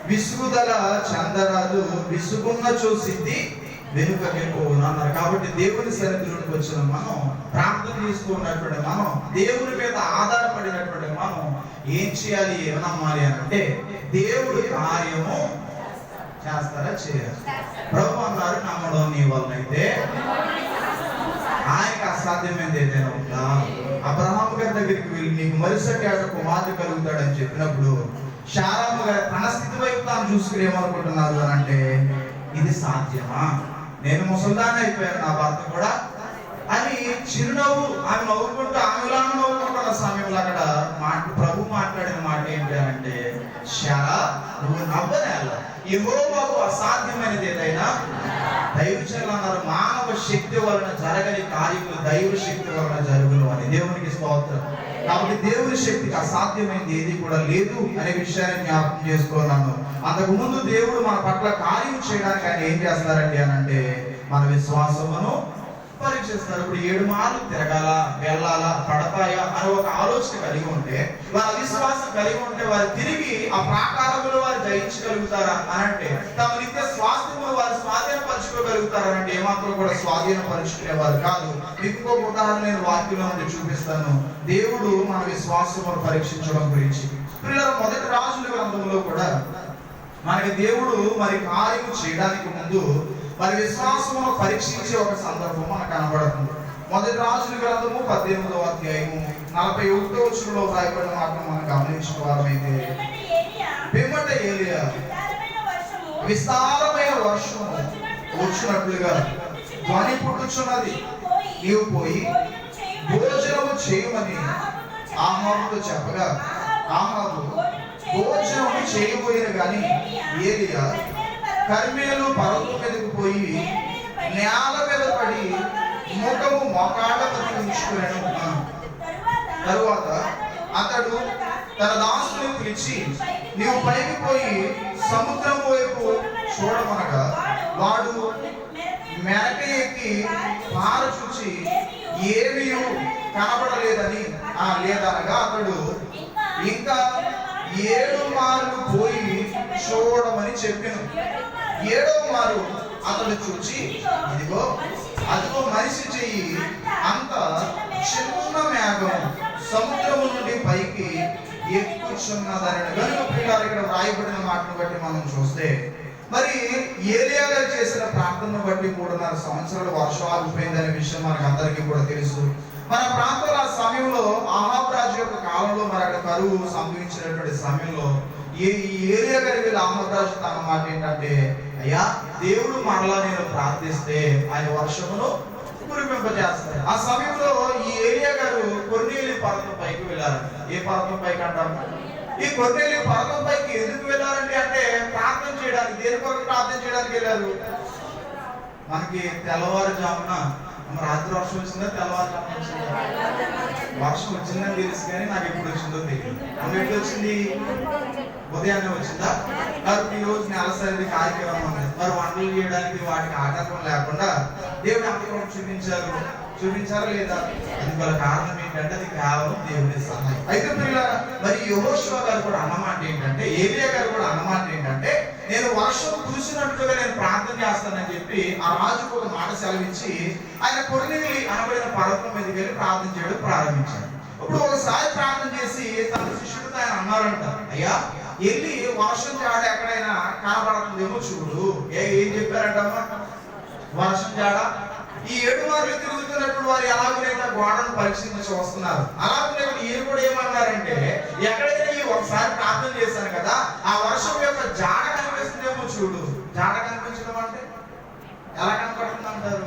విసుగుదల చందరాదు విసుగున్న చూసింది వెనుకకి పోవును అన్నారు. కాబట్టి దేవుని సన్నిధిలోకి వచ్చిన మనం ప్రార్థన చేసుకున్నటువంటి మనం దేవుని మీద ఆధారపడినటువంటి మనం ఏం చేయాలి, ఏం నమ్మాలి అని అంటే దేవుడి కార్యము చేస్తారా చేయాలి. ప్రభు అన్నారు, నమ్మడం నీ వలనైతే ఆయనకు అసాధ్యమైనది ఏదైనా ఉందా? అబ్రహాం గారి దగ్గరికి వెళ్ళి నీకు మరుసటి ఏట కుమార్తె కలుగుతాడని చెప్పినప్పుడు శారాము గారు తన స్థితి వైపు తాను చూసుకుని ఏమనుకుంటున్నారు అని అంటే, ఇది సాధ్యమా? నేను ముసల్దాన్ని అయిపోయాను, నా భర్త కూడా అని చిరునవ్వు ఆమె నవ్వుకుంటూ ఆమెలా నవ్వుకుంటున్న సమయంలో అక్కడ ప్రభు మాట్లాడిన మాట ఏంటి అంటే, శారా నువ్వు నవ్వనేల, యెహోవాకు అసాధ్యమైనది ఏదైనా దైవజనులు అన్నారు, మానవ శక్తి వలన జరగని కార్యములు దైవ శక్తి వలన జరుగును అని. దేవునికి స్తోత్రం. కాబట్టి దేవుని శక్తికి అసాధ్యమైనది ఏది కూడా లేదు అనే విషయాన్ని జ్ఞాపకం చేసుకున్నాను. అంతకు ముందు దేవుడు మన పట్ల కార్యం చేయడానికి ఆయన ఏం చేస్తారండి అని అంటే, మన విశ్వాసమును పరీక్షిస్తారు. ఇప్పుడు 7 మార్లు తిరగాల, వెళ్ళాలా, పడతాయా అని ఒక ఆలోచన కలిగి ఉంటే, వారి విశ్వాసం కలిగి ఉంటే వారు తిరిగి ఆ ప్రాకారములు వారు జయించగలుగుతారా అని అంటే, తమ నిత్య స్వాస్థ్యము వారు స్వాధీనపరచుకోగలుగుతారనంటే ఏమాత్రం కూడా స్వాధీనపరుచుకునేవారు కాదు. ఇంకొక ఉదాహరణ నేను వాక్యంలో నుండి చూపిస్తాను. దేవుడు మన విశ్వాసమును పరీక్షించడం గురించి. పిల్లలు మొదటి రాజుల గ్రంథంలో కూడా మనకి దేవుడు మరి కార్యము చేయడానికి ముందు మరి విశ్వాసమును పరీక్షించే ఒక సందర్భం మనకు కనబడుతుంది. మొదటి రాజుల గ్రంథము 18వ అధ్యాయము 41వ వచనంలో రాయబడిన మాటను మనం గమనించిన వారమైతే, పిమ్మట ఏలియా విస్తారమైన వర్షము వచ్చినట్లుగా ధ్వని పుట్టుచున్నది, నీవు పోయి భోజనము చేయమని ఆహాబుతో చెప్పగా, ఆహాబు భోజనము చేయబోయిన గాని ఏలియా కర్మేలు పర్వతం మీదకు పోయి నేల మీద పడి ముఖము మోకాళ్ళ మీద ఉంచుకున్నాడు. తరువాత అతడు తన దాసుని పిలిచి, నీవు పైకి పోయి సముద్రం వైపు చూడమనగా వాడు మెరక ఎక్కి పార చూచి ఏమీ కనబడలేదని లేదనగా అతడు ఇంకా 7 మార్లు పోయి చూడమని చెప్పాను. 7వ మారు అతడు చూచి, ఇదిగో అదిగో మనిషి చెయ్యి అంత చిన్న మేఘం సముద్రము నుండి పైకి ఎక్కుచున్నదని. కనుక పిల్లలు ఇక్కడ వ్రాయబడిన మాటను బట్టి మనం చూస్తే, మరి ఏలియా గారు చేసిన ప్రార్థనను బట్టి 3.5 సంవత్సరాలు వర్షం ఆగిపోయిందనే విషయం మనకు అందరికీ కూడా తెలుసు. మన ప్రాంతంలో ఆ సమయంలో ఆహాబు రాజు యొక్క కాలంలో మరి అక్కడ కరువు సంభవించినటువంటి సమయంలో ఈ ఏలియా గారి వీళ్ళ ఆహాబు రాజు తన మాట ఏంటంటే, అయ్యా దేవుడు మరలా నేను ప్రార్థిస్తే ఆయన వర్షమును కురిపింపజేస్తారు. ఆ సమయంలో ఈ ఏలియా గారు కొర్నేలి పర్వతం పైకి వెళ్ళారు. ఏ పర్వతం పైకి అంటాము? ఈ కొర్నేలి పర్వతం పైకి ఎందుకు వెళ్ళారండి అంటే, ప్రార్థన చేయడానికి. దేని కొరకు ప్రార్థన చేయడానికి వెళ్ళారు? మనకి తెల్లవారుజామున రాత్రి వర్షం వచ్చిందా, తెల్లవారుజామున వచ్చిందా? వర్షం వచ్చిందని తెలుసు కానీ నాకు ఎప్పుడు వచ్చిందో తెలియదు. అమ్మ ఎప్పుడు వచ్చింది? ఉదయాన్నే వచ్చిందా? కాబట్టి ఈ రోజు నెలసరి కార్యక్రమం ఉంది. మరి వంటలు చేయడానికి వాటికి ఆటంకం లేకుండా దేవుడు అంతకం చూపించారా లేదా? అందువల్ల కారణం ఏంటంటే అది కేవలం దేవుడి సహాయం. అయితే మరి యెహోషువ గారు కూడా అన్నమాట ఏంటంటే, ఏలియా గారు కూడా అన్నమాట ఏంటంటే, నేను వర్షం కురిసినట్లుగా నేను ప్రార్థన చేస్తానని చెప్పి ఆ రాజుకు ఒక మాట సెలవించి ఆయన కొర్నేలి అనబడిన పర్వతం మీదకి వెళ్ళి ప్రార్థన చేయడం ప్రారంభించాడు. ఇప్పుడు ఒకసారి ప్రార్థన చేసి తన శిష్యుడితో ఆయన అన్నారంట, అయ్యా వెళ్ళి వర్షం జాడ ఎక్కడైనా కనబడుతుందేమో చూడు. ఏం చెప్పారంటమ్మా? వర్షం జాడ ఈ 7 మార్లు తిరుగుతున్నప్పుడు వారు ఎలాగైనా గోడను పరీక్షించి వస్తున్నారు. అలాగే ఈయన కూడా ఏమన్నారంటే, ఎక్కడైనా ఈ ఒకసారి ప్రార్థన చేశాను కదా, ఆ వర్షం యొక్క జాడ కనిపిస్తుందేమో చూడు. జాడ కనిపించడం అంటే ఎలా కనపడుతుంది అంటారు?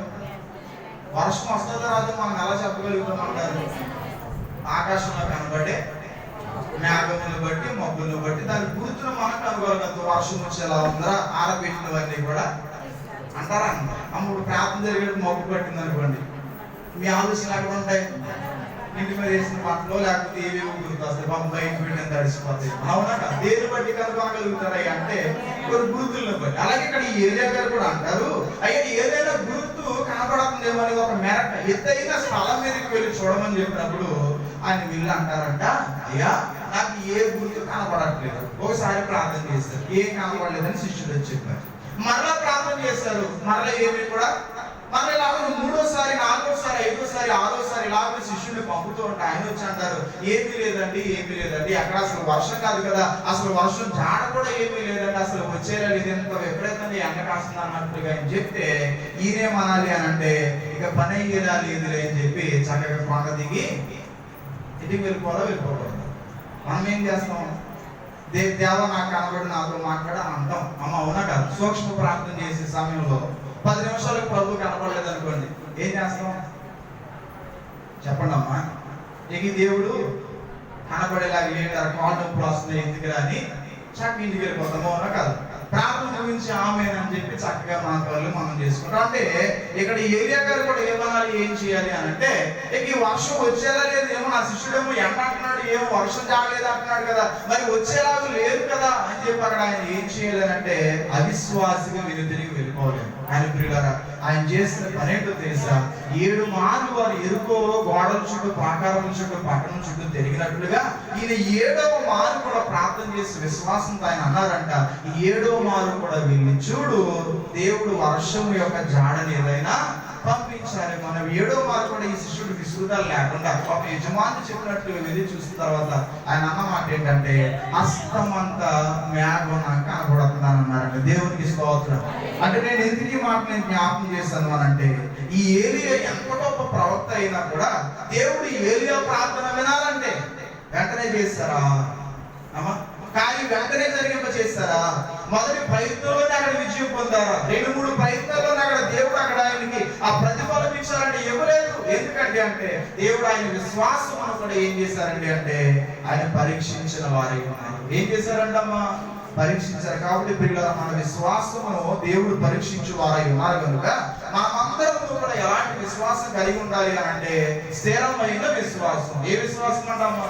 వర్షం వస్తుందో రాదు మనం ఎలా చెప్పగలుగుతాం అంటారు? ఆకాశంలో కనబడే మేఘం మేఘములను బట్టి మబ్బులను బట్టి దాని గుర్తును మనం కనుగొనగలదు. వర్షం వచ్చేలా ఉందా ఆరబెట్టినవన్నీ కూడా అంటారా? అప్పుడు ప్రార్థన జరిగేటప్పుడు మబ్బు పట్టింది అనుకోండి, మీ ఆలోచనలు ఎక్కడ ఉంటాయి? ఇంటి మీద వేసిన పంటలో లేకపోతే ఏవేవి గుర్తొస్తాయి, పాపం బయటకు వెళ్ళిన తడిసిపోతాయి. అవునా? దేని బట్టి కనుగొనగలుగుతారా అంటే కొన్ని గుర్తులను బట్టి. అలాగే ఇక్కడ ఈ ఏరియా గారు కూడా అంటారు, అయ్యా ఏదైనా గుర్తు కనపడుతుందేమో అని ఒక మెరక ఎత్తైన స్థలం మీదకి వెళ్ళి చూడమని చెప్పినప్పుడు ఆయన వీళ్ళు అంటారంట, అయ్యా నాకు ఏ గుర్తు కనపడట్లేదు. ఒకసారి ప్రార్థన చేస్తారు, ఏం కనపడలేదని శిష్యుడు వచ్చి చెప్పారు. మరలా ప్రార్థన చేస్తారు, మరలా ఏమి కూడా మరలా ఇలాగ మూడోసారి, నాలుగోసారి, ఐదోసారి, ఆరోసారి ఇలాగ శిష్యుడిని పంపుతూ ఉంటే ఆయన వచ్చి అంటారు, ఏమీ లేదండి, ఏమీ లేదండి, అక్కడ అసలు వర్షం కాదు కదా, అసలు వర్షం జాడ కూడా ఏమీ లేదండి, అసలు వచ్చేలా లేదు, ఎంత విపరీతంగా ఎండ కాస్తుంది అన్నట్టుగా అని చెప్తే ఈయనేమనాలి అని అంటే ఇక పని అయ్యేలా లేదులే అని చెప్పి చక్కగా కొండ దిగి ఇంటికి వెళ్ళిపోకూడదు. మనం ఏం చేస్తాం? దేవ నాకు కనబడి నాతో మాట్లాడ అంటాం. అమ్మ అవునా కాదు? సూక్ష్మ ప్రార్థన చేసే సమయంలో 10 నిమిషాలకు ప్రభు కనపడలేదు అనుకోండి, ఏం చేస్తాం చెప్పండి అమ్మా? ఇక దేవుడు కనపడేలాగా లేడు, కాళ్ళు నొప్పులు వస్తున్నాయి ఎందుకు అని చక్కగా ఇంటికి వెళ్ళిపోతాము. అవునా కాదు? ప్రార్థన గురించి ఆమేనని చెప్పి చక్కగా మన పనులు మనం చేసుకుంటాం. అంటే ఇక్కడ ఏరియా గారు కూడా ఏమనాలి, ఏం చేయాలి అని అంటే, ఇక ఈ వర్షం వచ్చేలా లేదు, ఏమో నా శిష్యుడేమో ఎండ అంటున్నాడు, ఏమో వర్షం జాగలేదు అంటున్నాడు కదా, మరి వచ్చేలాగా లేదు కదా అని చెప్పి అక్కడ ఆయన ఏం చేయాలి అంటే అవిశ్వాసిగా తిరిగి వెళ్ళిపోలేదు. ఆయన ప్రియులారా, ఆయన చేసిన పని ఏంటో తెలుసా? 7 మార్లు వారు ఎరుకో గోడల చుట్టూ, ప్రాకారం చుట్టూ, పట్టణం చుట్టూ తిరిగినట్లుగా ఈయన 7వ మారు కూడా ప్రార్థన చేసి విశ్వాసంతో ఆయన అన్నారంట, 7వ మారు కూడా వెళ్ళి చూడు, దేవుడు వర్షం యొక్క జాడని ఏదైనా పంపించారు. మనం 7వ మారు కూడా ఈ శిష్యుడు విసుగుదల లేకుండా ఒక యజమాని చెప్పినట్లు వెళ్ళి చూసిన తర్వాత ఆయన అన్న మాట ఏంటంటే, హస్తమంతా మేఘం నాకు కనబడుతుందని అన్నారంట. దేవునికి స్తోత్రం. అంటే నేను ఎందుకు ఈ మాట నేను జ్ఞాపకం చేస్తాను అని అంటే, ఈ ఏలియా ఎంత గొప్ప ప్రవక్త అయినా కూడా దేవుడు ఏలియా ప్రార్థన వినాలంటే వెంటనే చేస్తారా అమ్మా? కానీ వెంటనే జరిగింప చేస్తారా? మొదటి ప్రయత్నంలోనే అక్కడ విజయం పొందారా? 2-3 ప్రయత్నాల్లోనే అక్కడ దేవుడు అక్కడ ఆయనకి ఆ ప్రతిఫలం ఇచ్చారంటే ఇవ్వలేదు. ఎందుకంటే అంటే దేవుడు ఆయన విశ్వాసం కూడా ఏం చేశారండి అంటే ఆయన పరీక్షించిన వారై ఉన్నారు. ఏం చేశారంటమ్మా? పరీక్షించారు. కాబట్టి ప్రియులారా, మన విశ్వాసమును దేవుడు పరీక్షించు వారై ఉన్నారు కనుక మనమందరం కూడా ఎలాంటి విశ్వాసం కలిగి ఉండాలి అని అంటే స్థిరమైన విశ్వాసం. ఏ విశ్వాసం అంటమ్మా?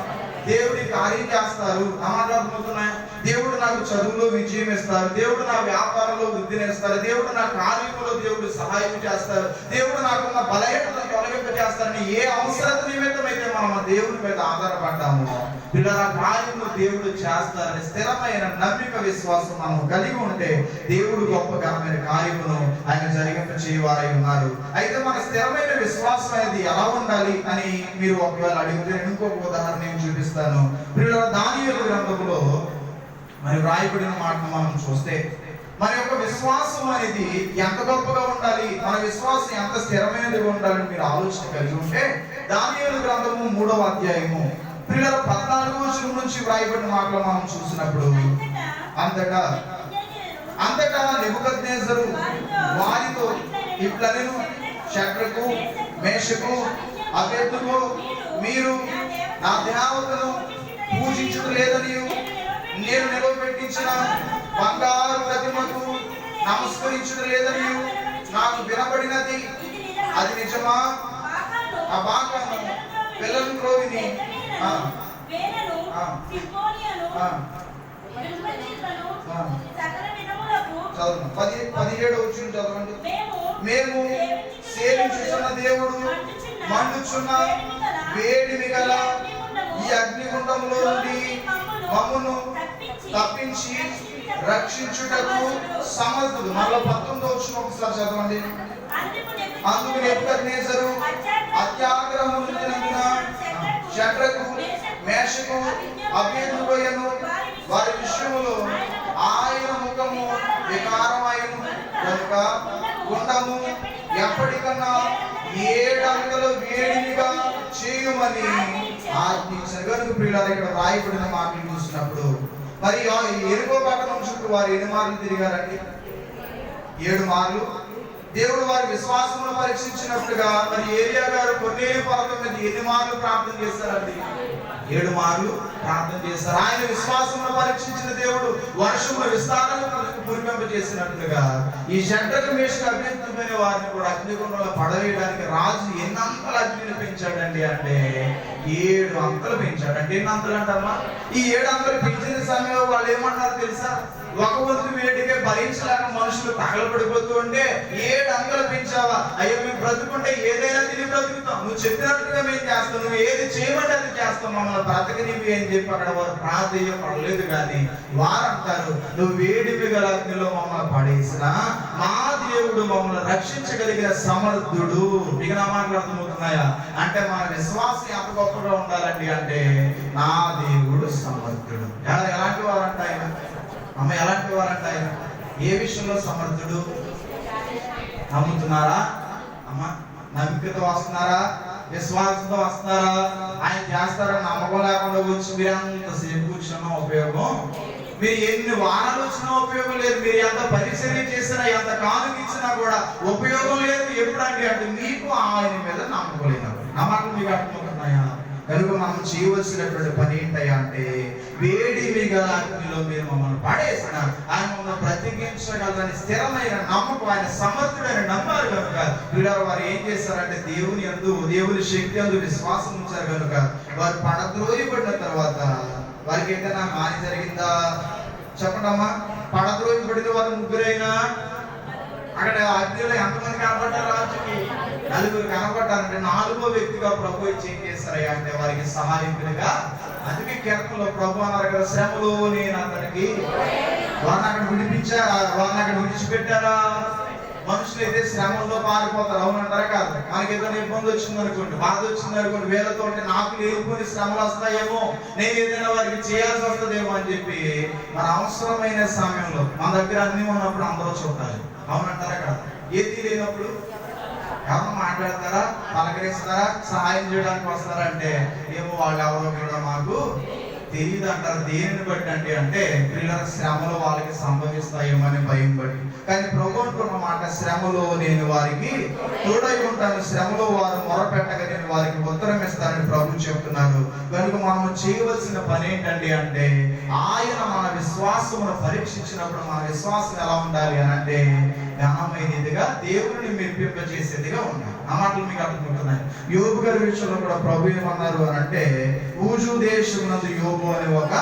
దేవుడి కార్యం చేస్తారు అమాటవుతున్నాయి, దేవుడు నాకు చదువులో విజయం ఇస్తారు, దేవుడు నా వ్యాపారంలో వృద్ధినిస్తారు, దేవుడు నా కార్యంలో దేవుడు సహాయం చేస్తారు, దేవుడు నాకున్న బలహీనతను తొలగింప చేస్తారని ఏ అవసరత నిమిత్తం అయితే మనం దేవుడి మీద ఆధారపడ్డాము, పిల్లల కార్యంలో దేవుడు చేస్తారని స్థిరమైన నమ్మిక విశ్వాసం మనం కలిగి ఉంటే దేవుడు గొప్ప ఘనమైన కార్యమును ఆయన జరిగింప చేయవారై ఉన్నారు. అయితే మన స్థిరమైన విశ్వాసం అనేది ఎలా ఉండాలి అని మీరు ఒకవేళ అడిగితే ఇంకొక ఉదాహరణ నేను చూపిస్తాను. పిల్లల దానియేలు గ్రంథంలో మరి వ్రాయబడిన మాటను మనం చూస్తే మన యొక్క విశ్వాసం అనేది ఎంత గొప్పగా ఉండాలి, మన విశ్వాసం ఎంత స్థిరమైనదిగా ఉండాలని మీరు ఆలోచన కలిగి ఉంటే దానియేలు గ్రంథము 3వ అధ్యాయము పిల్లల 14వ వచనం నుంచి వ్రాయబడిన మాటలు మనం చూసినప్పుడు అంతటా నెబుకద్నెజరు వారితో ఇట్లనెను, షద్రకు, మేషకు, అబేద్నెగో, మీరు నా దేవతను పూజించుట లేదని నేను నిలవబెట్టించిన బంగారు ప్రతిమకు నమస్కరించుట లేదని నాకు వినబడినది, అది నిజమా? ఆ బాకాను పిల్లల త్రోవిని చదవండి. 17వ వచనం చదవండి. మేము సేవించుచున్న దేవుడు మండుచున్న వేడిమి గల ఈ అగ్నిగుండంలో నుండి మమ్మును తప్పించి రక్షించుటకు సమర్థుడు. మళ్ళీ 19వ వచనం ఒకసారి చదవండి. అందుకు నెబుకద్నెజరు అత్యాగ్రహం నుండినందున షద్రకు, మేషకు, అబేద్నెగోను వారి విషయములో ఆయన ముఖము వికారమైను కనుక గుండము ఎప్పటికన్నా 7 అంతలు వేడిగా చేయమని ఆజ్ఞించారు. కనుక ప్రియులారా, ఇక్కడ రాయబడిన మాటలు చూసినప్పుడు మరి ఎరుకో పట్టణం చుట్టూ వారు 7 మార్లు తిరిగారండి. 7 మార్లు దేవుడు వారి విశ్వాసమును పరీక్షించినట్లుగా మరి ఏలియా గారు కొన్నేరు పర్వతం మీద 8 మార్లు ప్రార్థన చేస్తారండి. 7 మార్లు ప్రార్థన చేశారు. ఆయన విశ్వాసమును పరీక్షించిన దేవుడు వర్షముల విస్తారాలను కురిపింప చేసినట్లుగా ఈ షడ్రకు మేషకు అభ్యంతరమైన వారిని కూడా అగ్నిగుండంలో పడవేయడానికి రాజు ఎన్ని అంతలు అగ్నిని పెంచాడండి అంటే 7 అంతలు పెంచాడు. అంటే ఎన్ని అంతలు అంటమ్మా? ఈ 7 అంతలు పెంచిన సమయంలో వాళ్ళు ఏమన్నారు తెలుసా? ఒక వంతు వేడికే భరించలేక మనుషులు తగలబడిపోతూ ఉంటే 7 అంతలు పెంచావా? అయ్యో మేము బ్రతుకుంటే ఏదైనా తిని బ్రతుకుతాం, నువ్వు చెప్పినట్టుగా మేము చేస్తాం, నువ్వు ఏది చేయమంటే అది చేస్తాం, మమ్మల్ని బ్రతకనివి అని చెప్పి అక్కడ వారు ప్రార్థన కానీ వారు అంటారు, నువ్వు వేడి గల అగ్నిలో మమ్మల్ని పడేసినా మా దేవుడు మమ్మల్ని రక్షించగలిగిన సమర్థుడు. ఇక నా మాటలు అర్థమవుతున్నాయా? అంటే మన విశ్వాసం ఎంత గొప్పగా ఉండాలండి అంటే నా దేవుడు సమర్థుడు. ఎలాంటి వారు అంటే ఆయన అమ్మ, ఎలాంటి వారంట ఆయన? ఏ విషయంలో సమర్థుడు? నమ్ముతున్నారా అమ్మ? నమ్మికతో వస్తున్నారా? విశ్వాసంతో వస్తున్నారా? ఆయన చేస్తారని నమ్మకం లేకుండా వచ్చి మీరు ఎంతసేపు కూర్చున్నా ఉపయోగం, మీరు ఎన్ని వారాలు వచ్చినా ఉపయోగం లేదు, మీరు ఎంత పరిచర్య చేసినా ఎంత కానుక ఇచ్చినా కూడా ఉపయోగం లేదు. ఎప్పుడండి అంటే మీకు ఆయన మీద నమ్మకం లేనప్పుడు. ఆ మాటలు మీకు అర్థమవుతున్నాయా? కనుక మనం చేయవలసినటువంటి పని ఏంటయ్యా అంటే వేడి గల అగ్నిలో మీరు మమ్మల్ని పడేసిన ఆయన మమ్మల్ని బ్రతికించగలరని స్థిరమైన నమ్మకం, ఆయన సమర్థుడని నమ్మారు కనుక వీళ్ళ వారు ఏం చేశారంటే దేవుని యందు, దేవుని శక్తి యందు విశ్వాసం ఉంచారు కనుక వారు పడద్రోయబడిన తర్వాత వారికి ఏదైనా హాని జరిగిందా? చెప్పండి అమ్మా. పడద్రోయబడిన వారు ముగ్గురైనా అక్కడ అగ్నిలో ఎంతమంది కనబడ్డారు? రాజుకి 4 కనబడ్డారంటే 4వ వ్యక్తిగా ప్రభు ఏం చేస్తారయ్యా అంటే వారికి సహాయకులుగా. అందుకే కీర్తనలో ప్రభు అన్నారు కదా, శ్రమలో నేను అతనికి వారిని అక్కడ విడిపించారా? వారిని అక్కడ విడిచిపెట్టారా? మనుషులు అయితే శ్రమంలో పారిపోతారు, అవునంటారా కాదు? మనకి ఏదైనా ఇబ్బంది వచ్చింది అనుకోండి, బాధ వచ్చింది అనుకోండి, వేలతో నాకు లేనిపోని శ్రమలు వస్తాయేమో, నేను ఏదైనా వారికి చేయాల్సి వస్తుందేమో అని చెప్పి మన అవసరమైన సమయంలో మన దగ్గర అన్ని ఉన్నప్పుడు అందరూ చూడాలి, అవునంటారా కాదు? ఏది లేనప్పుడు ఎవరు మాట్లాడతారా, పలకరిస్తారా, సహాయం చేయడానికి వస్తారా అంటే ఏమో వాళ్ళు ఎవరో కూడా మాకు తెలియదు అంటారు. దేనిని బట్టి అంటే పిల్లల శ్రమలు వాళ్ళకి సంభవిస్తాయేమో అని భయం బట్టి. కానీ ప్రభు అంటున్న మాట, శ్రమలో నేను వారికి తోడై ఉంటాను, శ్రమలో వారు మొరపెట్టగా నేను వారికి ఉత్తరం ఇస్తానని ప్రభు చెప్తున్నారు. కనుక మనం చేయవలసిన పని ఏంటండి అంటే ఆయన మన విశ్వాసమును పరీక్షించినప్పుడు మన విశ్వాసం ఎలా ఉండాలి అని అంటే ఘనమైనదిగా, దేవుడిని మెప్పింపజేసేదిగా ఉండాలి. ఆ మాటలు మీకు అర్థమవుతున్నాయి. యోబు గారి విషయంలో కూడా ప్రభు ఏమన్నారు అని అంటే ఊజు దేశమునందు యోబు అనే ఒక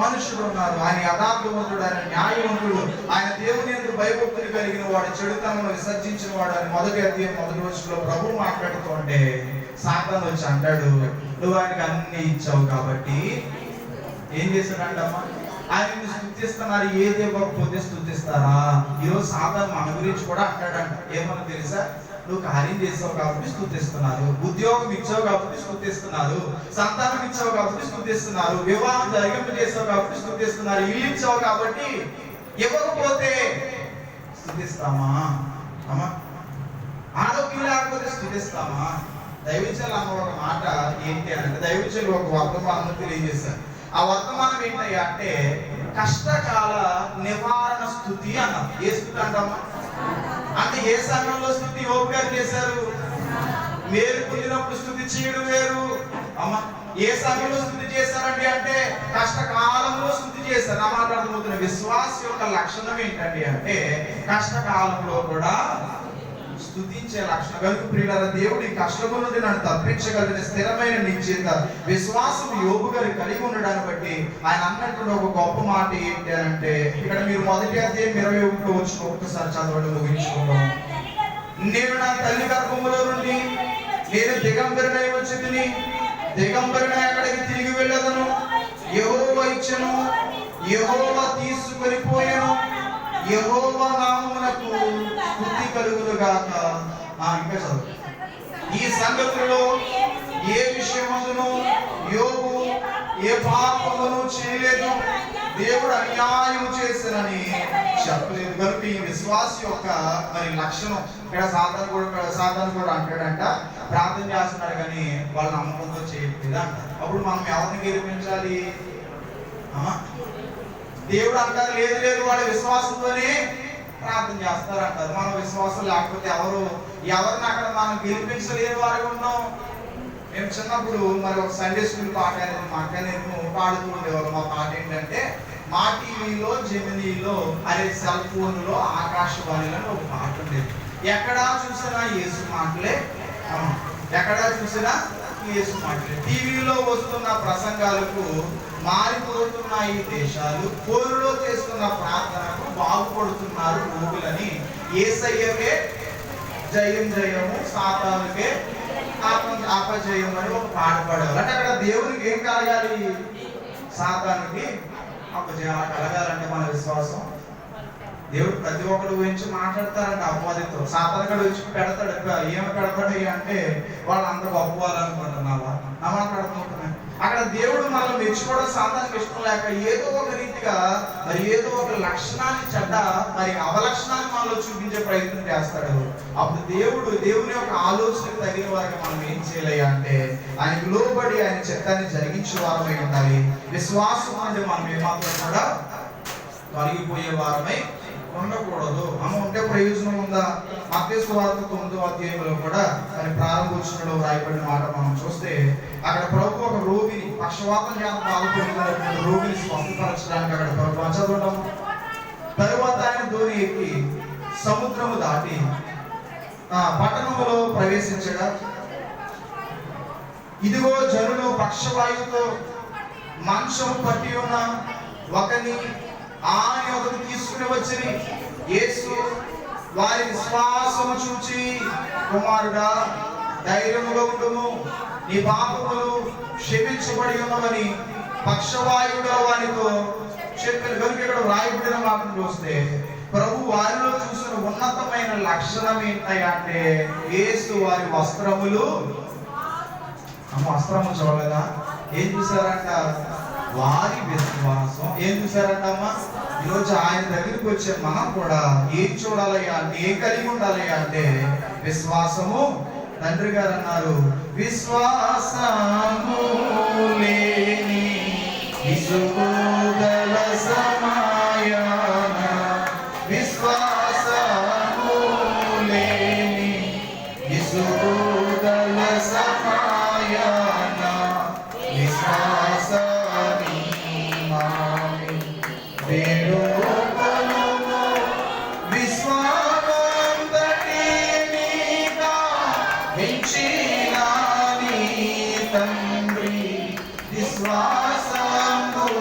మనుషుడు ఉన్నారు. ఆయన యథార్థవంతుడు, ఆయన న్యాయవంతుడు, ఆయన దేవుని యందు భయభక్తులు కలిగిన వాడు, చెడుతనను విసర్జించిన వాడు అని 1వ అధ్యాయం 1వ వచనంలో ప్రభు మాట్లాడుతూ ఉంటే సాతాను వచ్చి అంటాడు, నువ్వు ఆయనకి అన్ని ఇచ్చావు కాబట్టి ఏం చేశాడంటమ్మా? ఆయన్ని స్తుతిస్తున్నారు, ఏది ఇవ్వకపోతే స్తుతిస్తారా? ఈరోజు సాతాను మన గురించి కూడా అంటాడంట. ఏమన్నా తెలుసా? నువ్వు కార్యం చేసావు కాబట్టి స్తుతిస్తున్నారు, ఉద్యోగం ఇచ్చావు కాబట్టి స్తుతిస్తున్నారు, సంతానం ఇచ్చావు కాబట్టి స్తుతిస్తున్నారు, వివాహం జరిగింపజేసావు కాబట్టి స్తుతిస్తున్నారు, ఇల్లు ఇచ్చావు కాబట్టి, ఇవ్వకపోతే స్తుతిస్తామా అమ్మా? ఆరోగ్యం లేకపోతే స్తుతిస్తామా? దైవజనులు అన్న ఒక మాట ఏంటి అంటే దైవజనులు ఒక వర్తమానం తెలియజేశారు. ఆ వర్తమానం ఏంటయ్యా అంటే కష్టకాల నివారణ స్తుతి అన్నారు. ఏ స్తుతి అంటామా? అంటే ఏ సమయంలో స్తుతి యోబు గారు చేశారు? మేలు పొందినప్పుడు స్తుతి చేయడం వేరు అమ్మ. ఏ సమయంలో స్తుతి చేశారండి అంటే కష్టకాలంలో స్తుతి చేశారు. నా మాట అర్థమవుతున్న విశ్వాస యొక్క లక్షణం ఏంటండి అంటే కష్టకాలంలో కూడా స్తుతించే లక్షణం. కనుక ప్రియులారా, దేవుడి కష్టము నుండి నన్ను తప్పించగలిగిన స్థిరమైన నిశ్చిత విశ్వాసం యోబు గారు కలిగి ఉండడాన్ని బట్టి ఆయన అన్నటువంటి ఒక గొప్ప మాట ఏంటి అంటే ఇక్కడ మీరు 1వ అధ్యాయం 21 వచ్చిన ఒక్కసారి చదవండి, ముగించుకుంటాం. నేను నా తల్లి గర్భములో నుండి నేను దిగంబరినై వచ్చితిని, దిగంబరినై అక్కడికి తిరిగి వెళ్ళదను, యెహోవా ఇచ్చెను, యెహోవా తీసుకొని పోయెను, యెహోవా నామమునకు స్తుతి కలుగును గాక. ఇంకా చదువు. ఈ సంగతులలో ఏ విషయమును యోబు ఏ పాపమును చేయలేదు, దేవుడు అన్యాయం చేశానని చెప్పలేదు. కనుక ఈ విశ్వాస యొక్క మరి లక్షణం ఇక్కడ సాతాను కూడా అంటాడంట, ప్రార్థన చేస్తున్నాడు కానీ వాళ్ళు నమ్మకంతో చేయట్లేదు అంట. అప్పుడు మనం ఎవరిని గెలిపించాలి? దేవుడు అంటారు లేదు లేదు వాళ్ళ విశ్వాసంతోనే ప్రార్థన చేస్తారు అంటారు. మన విశ్వాసం లేకపోతే ఎవరిని అక్కడ మనం గెలిపించలేని వారు ఉన్నాం. మేము చిన్నప్పుడు మరి ఒక సండే స్కూల్ పాట అనేది మా అక్క నేను పాడుతూ ఉండేవారు. మా పాట ఏంటంటే, మా టీవీలో జెమినీలో అరే సెల్ ఫోన్లో ఆకాశవాణిలో ఒక పాట ఉండేది. ఎక్కడా చూసినా యేసు మాటలే, ఎక్కడా చూసినా యేసు మాటలే. టీవీలో వస్తున్న ప్రసంగాలకు మారిపోతున్న ఈ దేశాలు, ఫోన్లో చేస్తున్న ప్రార్థనకు బాగుపడుతున్నారు రోగులని, యేసయ్యకే జయం జయము సాతానుకే అపజయం అని ఒక పాట పాడేవారు. అంటే అక్కడ దేవునికి ఏం కలగాలి? సాతానుకి అపజయం కలగాలంటే మన విశ్వాసం. దేవుడు ప్రతి ఒక్కరు గురించి మాట్లాడతారంటే అపవాదితో. సాతానుడు వచ్చి పెడతాడు. ఏమి పెడతాడు అంటే వాళ్ళందరూ అపవాలనుకుంటున్నావా మాట్లాడుకుంటున్నాను. అక్కడ దేవుడు మనల్ని మెచ్చుకోవడం సాతానికి ఇష్టం లేక ఏదో ఒక రీతిగా మరి ఏదో ఒక లక్షణాన్ని చెడ్డ మరి అవలక్షణాన్ని మనలో చూపించే ప్రయత్నం చేస్తాడు. అప్పుడు దేవుని యొక్క ఆలోచనకు తగిన వారికి మనం ఏం చేయాలి అంటే ఆయనకు లోబడి ఆయన చిత్తాన్ని జరిగించే వారమై ఉండాలి. విశ్వాసం అంటే మనం ఏమాత్రం కూడా తొలగిపోయే వారమై ఉండకూడదు. ఉంటే ప్రయోజనం ఉందా? మత్తయి సువార్త 9వ అధ్యాయంలో కూడా మరి ప్రారంభోచనలో రాయబడిన మాట మనం చూస్తే, అక్కడ ప్రభు ఒక రోగిని, పక్షవాతం చేత బాధపడుతున్నటువంటి రోగిని స్వస్థపరచడానికి అక్కడ ప్రభు చదవడం. తరువాత ఆయన దోణి ఎక్కి సముద్రము దాటి పట్టణంలో ప్రవేశించగా, ఇదిగో జనులు పక్షవాయువుతో మంచం పట్టి ఉన్న ఒకని ఆయన ఒకరు తీసుకుని వచ్చి, యేసు వారి విశ్వాసము చూచి, కుమారుడా ధైర్యముగా ఉండుము, నీ పాపములు క్షమించబడి ఉన్నవని పక్షవాయువుల వారితో చెప్పిన. కనుక ఇక్కడ రాయబడిన మాటను చూస్తే ప్రభు వారిలో చూసిన ఉన్నతమైన లక్షణం ఏంటంటే యేసు వారి వస్త్రములు, వస్త్రము చూడలేదా? ఏం చూసారంట? వారి విశ్వాసం. ఏం చూసారంటమ్మా? ఈరోజు ఆయన దగ్గరికి వచ్చే మనం కూడా ఏం చూడాలయ్యా అంటే, ఏం కలిగి ఉండాలయ్యా అంటే విశ్వాసము. తండ్రి గారు అన్నారు, విశ్వాసము లేని విసుగుదల సమాయాన, విశ్వాసము లేని విసుగుదల సమాయాన, విశ్వాస తండ్రి విశ్వాసముగా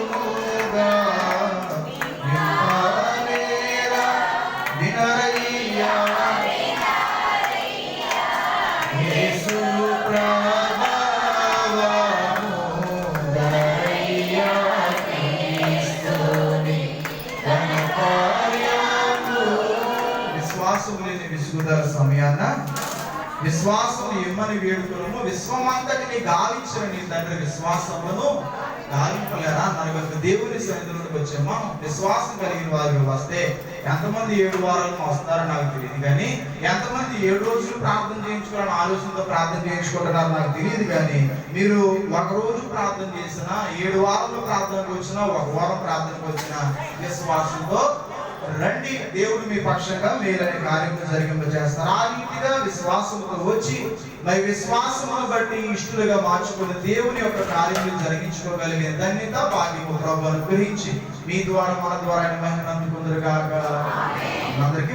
వినరయ్యా యేసు ప్రభావము ధరయ్యా క్రీస్తుని ఘనకార్యము. విశ్వాసము లేని విసుగుదల సమయాన విశ్వాసం ఇమ్మని వేడుకులను, విశ్వమంతటిని గావించిన నీ తండ్రి విశ్వాసమును గావింపలేరా అన్నారు. కనుక దేవుని సన్నిధిలోకి వచ్చామా విశ్వాసం కలిగిన వారు వస్తే ఎంతమంది 7 వారాలు వస్తారో నాకు తెలియదు, కానీ ఎంతమంది 7 రోజులు ప్రార్థన చేయించుకోవాలని ఆలోచనతో ప్రార్థన చేయించుకుంటున్నారో నాకు తెలియదు. కానీ మీరు ఒక రోజు ప్రార్థన చేసినా, 7 వారాలు ప్రార్థనకు వచ్చినా, 1 వారం ప్రార్థనకు వచ్చినా విశ్వాసంతో రండి, దేవుడు మీ పక్షంగా మేలైన కార్యములు జరిగింపజేస్తారు. ఆ రీతిగా విశ్వాసంతో వచ్చి మరి విశ్వాసమును బట్టి ఇష్టలుగా మార్చుకుని దేవుని యొక్క కార్యములు జరిగించుకోగలిగే ధన్యత భాగ్యము ప్రభువును అనుగ్రహించి మీ ద్వారా మన ద్వారా ఆయన మహిమను అందుకుందురుగాక. అందరికీ